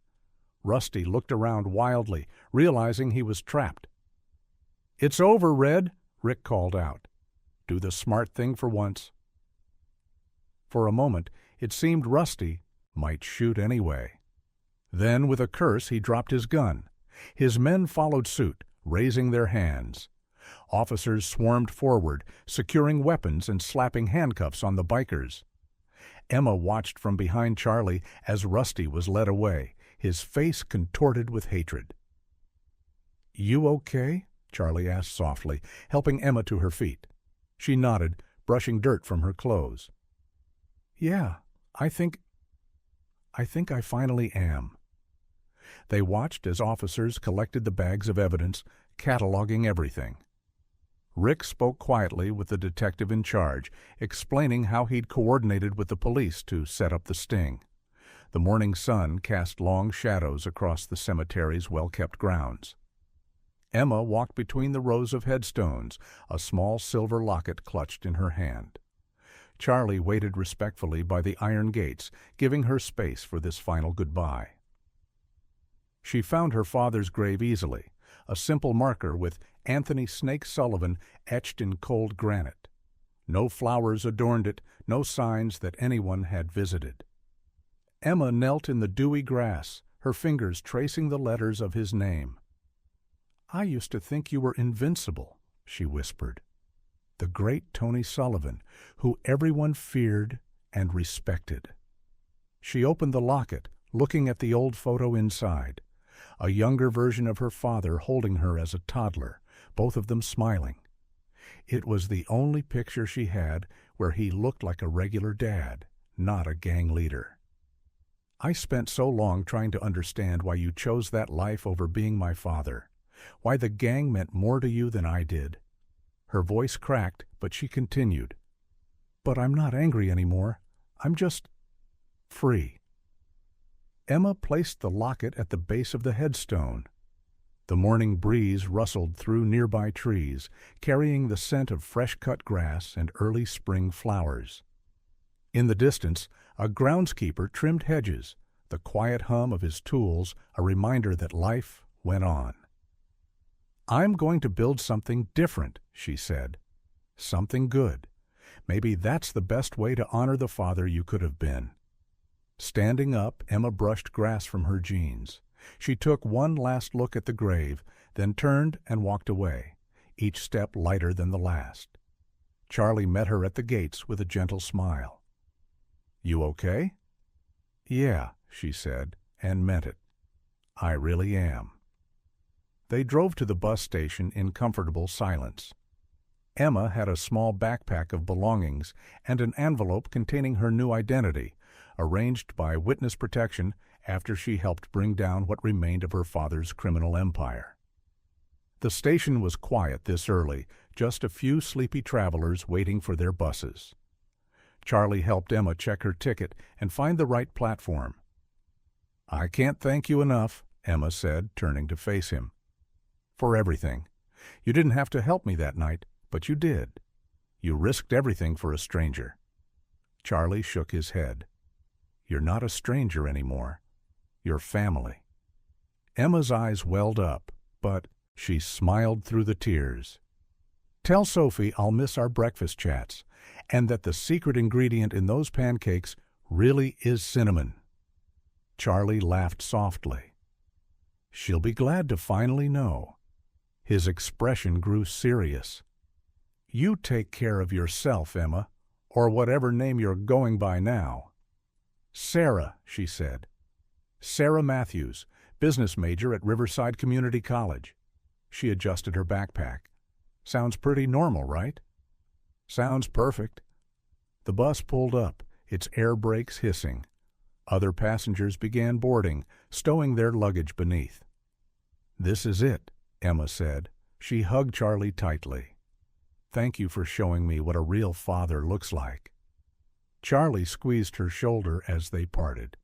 Rusty looked around wildly, realizing he was trapped. "It's over, Red," Rick called out. "Do the smart thing for once." For a moment, it seemed Rusty might shoot anyway. Then, with a curse, he dropped his gun. His men followed suit, raising their hands. Officers swarmed forward, securing weapons and slapping handcuffs on the bikers. Emma watched from behind Charlie as Rusty was led away, his face contorted with hatred. "You okay?" Charlie asked softly, helping Emma to her feet. She nodded, brushing dirt from her clothes. "Yeah, I think I finally am." They watched as officers collected the bags of evidence, cataloging everything. Rick spoke quietly with the detective in charge, explaining how he'd coordinated with the police to set up the sting. The morning sun cast long shadows across the cemetery's well-kept grounds. Emma walked between the rows of headstones, a small silver locket clutched in her hand. Charlie waited respectfully by the iron gates, giving her space for this final goodbye. She found her father's grave easily, a simple marker with Anthony Snake Sullivan etched in cold granite. No flowers adorned it, no signs that anyone had visited. Emma knelt in the dewy grass, her fingers tracing the letters of his name. "I used to think you were invincible," she whispered. "The great Tony Sullivan, who everyone feared and respected." She opened the locket, looking at the old photo inside. A younger version of her father holding her as a toddler, both of them smiling. It was the only picture she had where he looked like a regular dad, not a gang leader. "I spent so long trying to understand why you chose that life over being my father, why the gang meant more to you than I did." Her voice cracked, but she continued. "But I'm not angry anymore. I'm just free." Emma placed the locket at the base of the headstone. The morning breeze rustled through nearby trees, carrying the scent of fresh-cut grass and early spring flowers. In the distance, a groundskeeper trimmed hedges, the quiet hum of his tools a reminder that life went on. "I'm going to build something different," she said. "Something good. Maybe that's the best way to honor the father you could have been." Standing up, Emma brushed grass from her jeans. She took one last look at the grave, then turned and walked away, each step lighter than the last. Charlie met her at the gates with a gentle smile. "You okay?" "Yeah," she said, and meant it. "I really am." They drove to the bus station in comfortable silence. Emma had a small backpack of belongings and an envelope containing her new identity, arranged by witness protection after she helped bring down what remained of her father's criminal empire. The station was quiet this early, just a few sleepy travelers waiting for their buses. Charlie helped Emma check her ticket and find the right platform. "I can't thank you enough," Emma said, turning to face him. "For everything. You didn't have to help me that night, but you did. You risked everything for a stranger." Charlie shook his head. "You're not a stranger anymore. You're family." Emma's eyes welled up, but she smiled through the tears. "Tell Sophie I'll miss our breakfast chats, and that the secret ingredient in those pancakes really is cinnamon." Charlie laughed softly. "She'll be glad to finally know." His expression grew serious. "You take care of yourself, Emma, or whatever name you're going by now." "Sarah," she said. "Sarah Matthews, business major at Riverside Community College." She adjusted her backpack. "Sounds pretty normal, right?" "Sounds perfect." The bus pulled up, its air brakes hissing. Other passengers began boarding, stowing their luggage beneath. "This is it," Emma said. She hugged Charlie tightly. "Thank you for showing me what a real father looks like." Charlie squeezed her shoulder as they parted.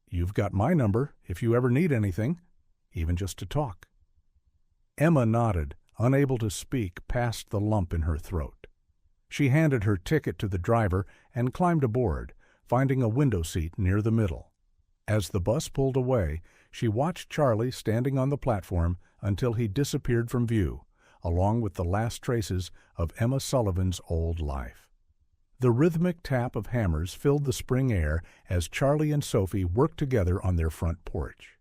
"You've got my number if you ever need anything, even just to talk." Emma nodded, unable to speak past the lump in her throat. She handed her ticket to the driver and climbed aboard, finding a window seat near the middle. As the bus pulled away, she watched Charlie standing on the platform until he disappeared from view, along with the last traces of Emma Sullivan's old life. The rhythmic tap of hammers filled the spring air as Charlie and Sophie worked together on their front porch.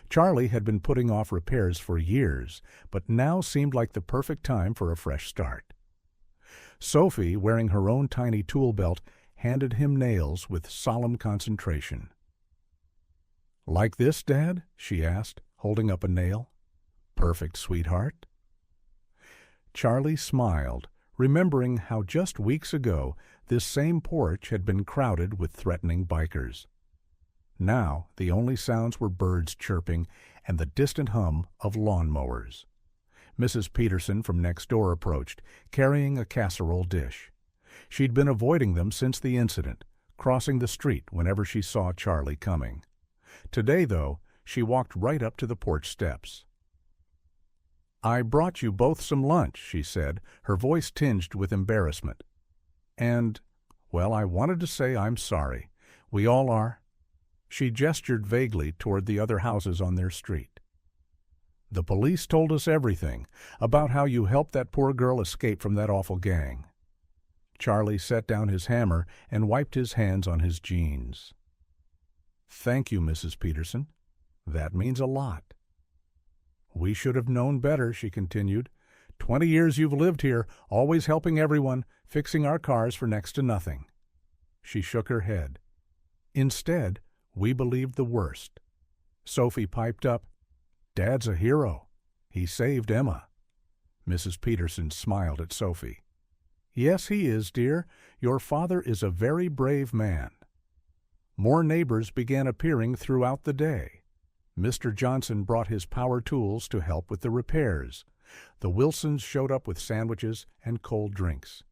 Charlie had been putting off repairs for years, but now seemed like the perfect time for a fresh start. Sophie, wearing her own tiny tool belt, handed him nails with solemn concentration. "Like this, Dad?" she asked, holding up a nail. "Perfect, sweetheart." Charlie smiled, remembering how just weeks ago this same porch had been crowded with threatening bikers. Now the only sounds were birds chirping and the distant hum of lawnmowers. Mrs. Peterson from next door approached, carrying a casserole dish. She'd been avoiding them since the incident, crossing the street whenever she saw Charlie coming. Today, though, she walked right up to the porch steps. "I brought you both some lunch," she said, her voice tinged with embarrassment. "And, well, I wanted to say I'm sorry. We all are." She gestured vaguely toward the other houses on their street. "The police told us everything about how you helped that poor girl escape from that awful gang." Charlie set down his hammer and wiped his hands on his jeans. "Thank you, Mrs. Peterson. That means a lot." "We should have known better," she continued. 20 years you've lived here, always helping everyone, fixing our cars for next to nothing." She shook her head. "Instead, we believed the worst." Sophie piped up, "Dad's a hero. He saved Emma." Mrs. Peterson smiled at Sophie. "Yes, he is, dear. Your father is a very brave man." More neighbors began appearing throughout the day. Mr. Johnson brought his power tools to help with the repairs. The Wilsons showed up with sandwiches and cold drinks.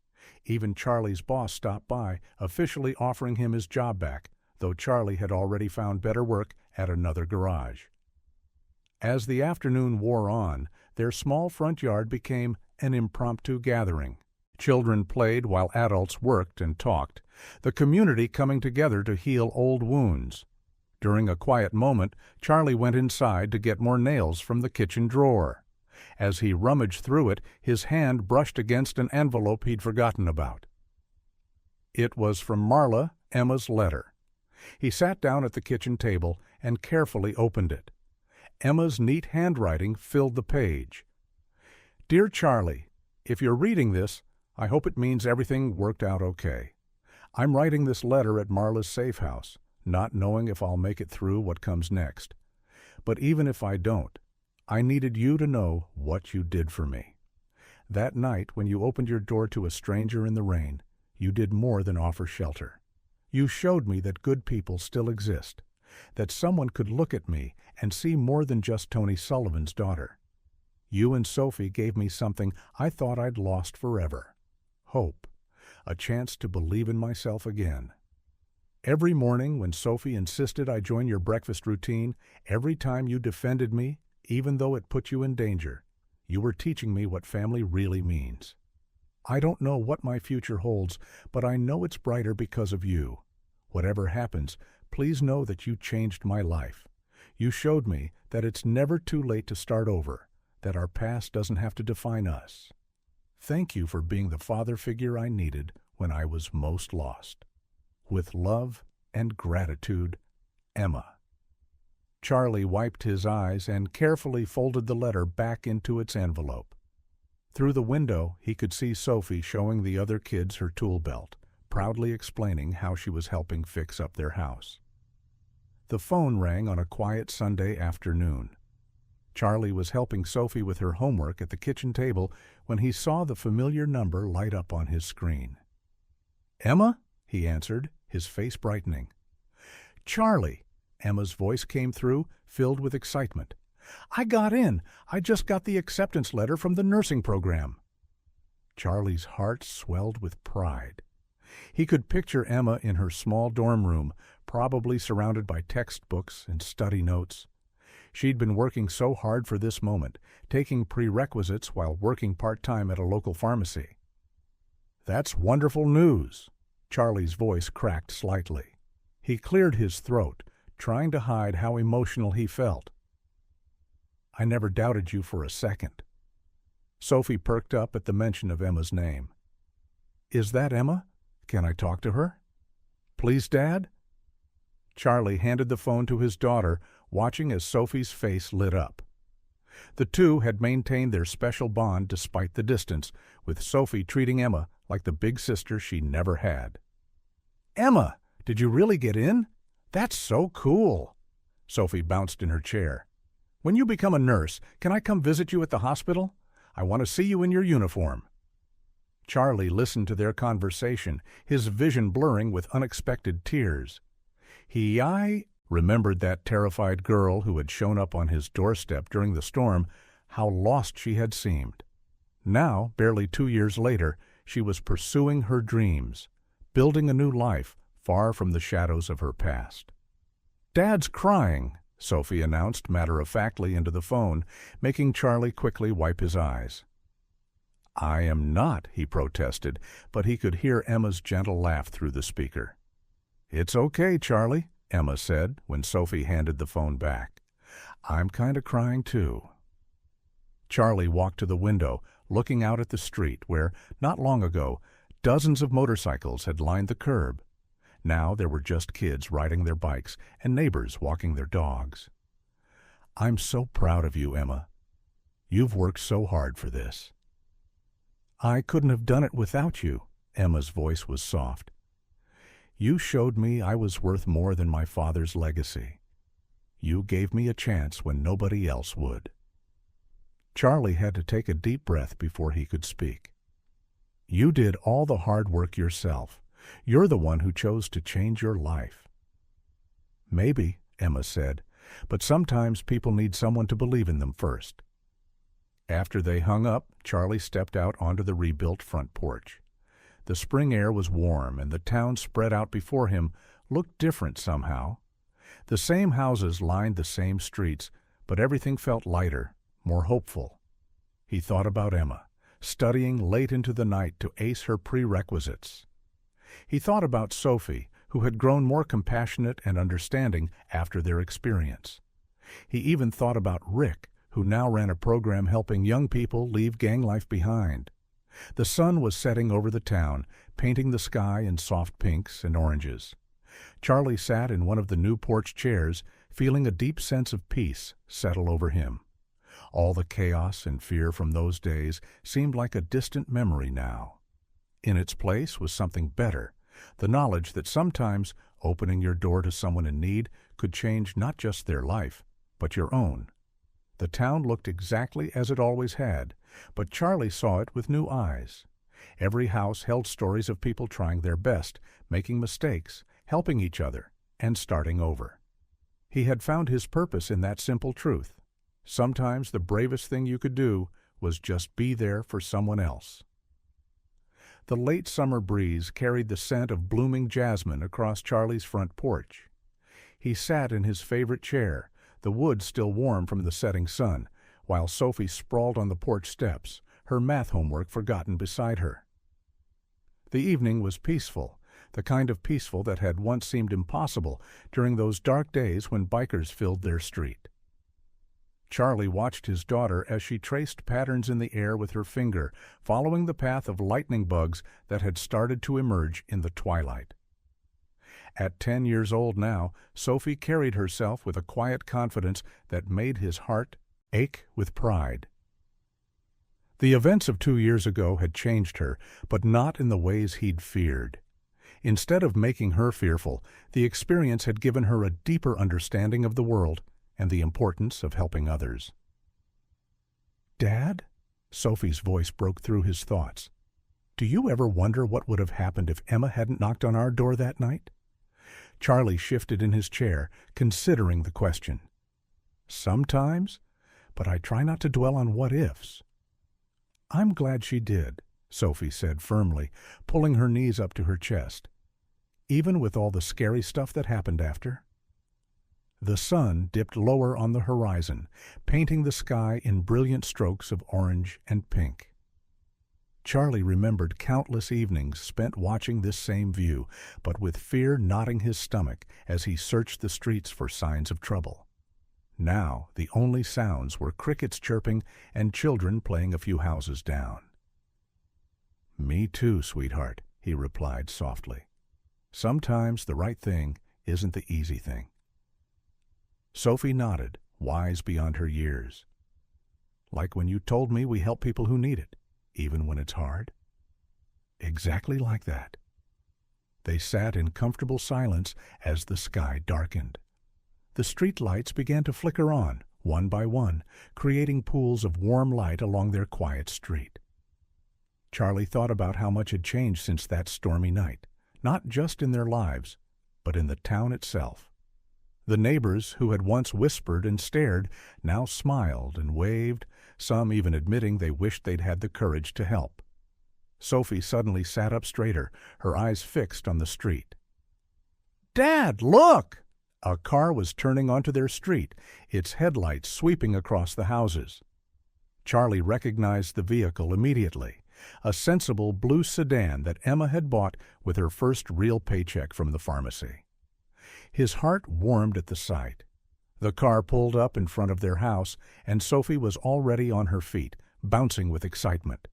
Even Charlie's boss stopped by, officially offering him his job back, though Charlie had already found better work at another garage. As the afternoon wore on, their small front yard became an impromptu gathering. Children played while adults worked and talked, the community coming together to heal old wounds. During a quiet moment, Charlie went inside to get more nails from the kitchen drawer. As he rummaged through it, his hand brushed against an envelope he'd forgotten about. It was from Marla, Emma's letter. He sat down at the kitchen table and carefully opened it, Emma's neat handwriting filled the page. Dear Charlie, if you're reading this, I hope it means everything worked out okay. I'm writing this letter at Marla's safe house, not knowing if I'll make it through what comes next. But even if I don't, I needed you to know what you did for me. That night, when you opened your door to a stranger in the rain, you did more than offer shelter. You showed me that good people still exist, that someone could look at me and see more than just Tony Sullivan's daughter. You and Sophie gave me something I thought I'd lost forever. Hope. A chance to believe in myself again. Every morning when Sophie insisted I join your breakfast routine, every time you defended me, even though it put you in danger, you were teaching me what family really means. I don't know what my future holds, but I know it's brighter because of you. Whatever happens, please know that you changed my life. You showed me that it's never too late to start over, that our past doesn't have to define us. Thank you for being the father figure I needed when I was most lost. With love and gratitude, Emma. Charlie wiped his eyes and carefully folded the letter back into its envelope. Through the window, he could see Sophie showing the other kids her tool belt, proudly explaining how she was helping fix up their house. The phone rang on a quiet Sunday afternoon. Charlie was helping Sophie with her homework at the kitchen table when he saw the familiar number light up on his screen. "Emma?" he answered, his face brightening. "Charlie," Emma's voice came through, filled with excitement. "I got in. I just got the acceptance letter from the nursing program." Charlie's heart swelled with pride. He could picture Emma in her small dorm room, probably surrounded by textbooks and study notes. She'd been working so hard for this moment, taking prerequisites while working part-time at a local pharmacy. "That's wonderful news." Charlie's voice cracked slightly. He cleared his throat, trying to hide how emotional he felt. "I never doubted you for a second." Sophie perked up at the mention of Emma's name. "Is that Emma? Can I talk to her?" "Please, Dad?" Charlie handed the phone to his daughter, watching as Sophie's face lit up. The two had maintained their special bond despite the distance, with Sophie treating Emma like the big sister she never had. "Emma, did you really get in? That's so cool." Sophie bounced in her chair. "When you become a nurse, can I come visit you at the hospital? I want to see you in your uniform." Charlie listened to their conversation, his vision blurring with unexpected tears. I remembered that terrified girl who had shown up on his doorstep during the storm, how lost she had seemed. Now, barely 2 years later, she was pursuing her dreams, building a new life far from the shadows of her past. "Dad's crying," Sophie announced matter-of-factly into the phone, making Charlie quickly wipe his eyes. "I am not," he protested, but he could hear Emma's gentle laugh through the speaker. "It's okay, Charlie," Emma said when Sophie handed the phone back. "I'm kind of crying too." Charlie walked to the window, looking out at the street where, not long ago, dozens of motorcycles had lined the curb. Now there were just kids riding their bikes and neighbors walking their dogs. "I'm so proud of you, Emma. You've worked so hard for this." "I couldn't have done it without you," Emma's voice was soft. "You showed me I was worth more than my father's legacy. You gave me a chance when nobody else would." Charlie had to take a deep breath before he could speak. "You did all the hard work yourself. You're the one who chose to change your life." "Maybe," Emma said, "but sometimes people need someone to believe in them first." After they hung up, Charlie stepped out onto the rebuilt front porch. The spring air was warm, and the town spread out before him looked different somehow. The same houses lined the same streets, but everything felt lighter, more hopeful. He thought about Emma, studying late into the night to ace her prerequisites. He thought about Sophie, who had grown more compassionate and understanding after their experience. He even thought about Rick, who now ran a program helping young people leave gang life behind. The sun was setting over the town, painting the sky in soft pinks and oranges. Charlie sat in one of the new porch chairs, feeling a deep sense of peace settle over him. All the chaos and fear from those days seemed like a distant memory now. In its place was something better, the knowledge that sometimes opening your door to someone in need could change not just their life, but your own. The town looked exactly as it always had, but Charlie saw it with new eyes. Every house held stories of people trying their best, making mistakes, helping each other, and starting over. He had found his purpose in that simple truth. Sometimes the bravest thing you could do was just be there for someone else. The late summer breeze carried the scent of blooming jasmine across Charlie's front porch. He sat in his favorite chair, the wood still warm from the setting sun, while Sophie sprawled on the porch steps, her math homework forgotten beside her. The evening was peaceful, the kind of peaceful that had once seemed impossible during those dark days when bikers filled their street. Charlie watched his daughter as she traced patterns in the air with her finger, following the path of lightning bugs that had started to emerge in the twilight. At 10 years old now, Sophie carried herself with a quiet confidence that made his heart ache with pride. The events of 2 years ago had changed her, but not in the ways he'd feared. Instead of making her fearful, the experience had given her a deeper understanding of the world and the importance of helping others. "Dad?" Sophie's voice broke through his thoughts. "Do you ever wonder what would have happened if Emma hadn't knocked on our door that night?" Charlie shifted in his chair, considering the question. "Sometimes, but I try not to dwell on what-ifs." "I'm glad she did," Sophie said firmly, pulling her knees up to her chest. "Even with all the scary stuff that happened after?" The sun dipped lower on the horizon, painting the sky in brilliant strokes of orange and pink. Charlie remembered countless evenings spent watching this same view, but with fear knotting his stomach as he searched the streets for signs of trouble. Now the only sounds were crickets chirping and children playing a few houses down. "Me too, sweetheart," he replied softly. "Sometimes the right thing isn't the easy thing." Sophie nodded, wise beyond her years. "Like when you told me we help people who need it, even when it's hard?" "Exactly like that." They sat in comfortable silence as the sky darkened. The street lights began to flicker on, one by one, creating pools of warm light along their quiet street. Charlie thought about how much had changed since that stormy night, not just in their lives, but in the town itself. The neighbors who had once whispered and stared now smiled and waved, some even admitting they wished they'd had the courage to help. Sophie suddenly sat up straighter, her eyes fixed on the street. "Dad, look!" A car was turning onto their street, its headlights sweeping across the houses. Charlie recognized the vehicle immediately, a sensible blue sedan that Emma had bought with her first real paycheck from the pharmacy. His heart warmed at the sight. The car pulled up in front of their house, and Sophie was already on her feet, bouncing with excitement.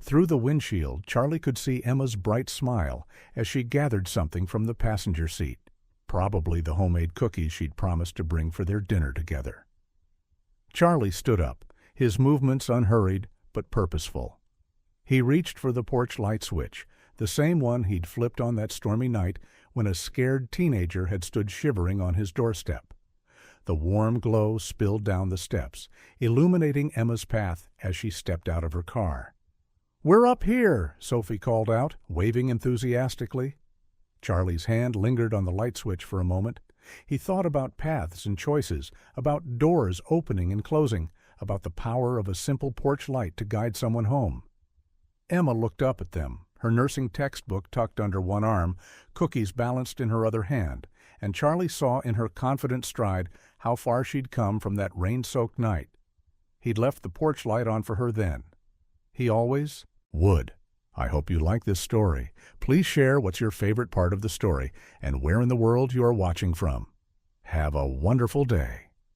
Through the windshield, Charlie could see Emma's bright smile as she gathered something from the passenger seat, probably the homemade cookies she'd promised to bring for their dinner together. Charlie stood up, his movements unhurried but purposeful. He reached for the porch light switch, the same one he'd flipped on that stormy night when a scared teenager had stood shivering on his doorstep. The warm glow spilled down the steps, illuminating Emma's path as she stepped out of her car. "We're up here," Sophie called out, waving enthusiastically. Charlie's hand lingered on the light switch for a moment. He thought about paths and choices, about doors opening and closing, about the power of a simple porch light to guide someone home. Emma looked up at them, her nursing textbook tucked under one arm, cookies balanced in her other hand, and Charlie saw in her confident stride how far she'd come from that rain-soaked night. He'd left the porch light on for her then. He always would. I hope you like this story. Please share what's your favorite part of the story and where in the world you are watching from. Have a wonderful day.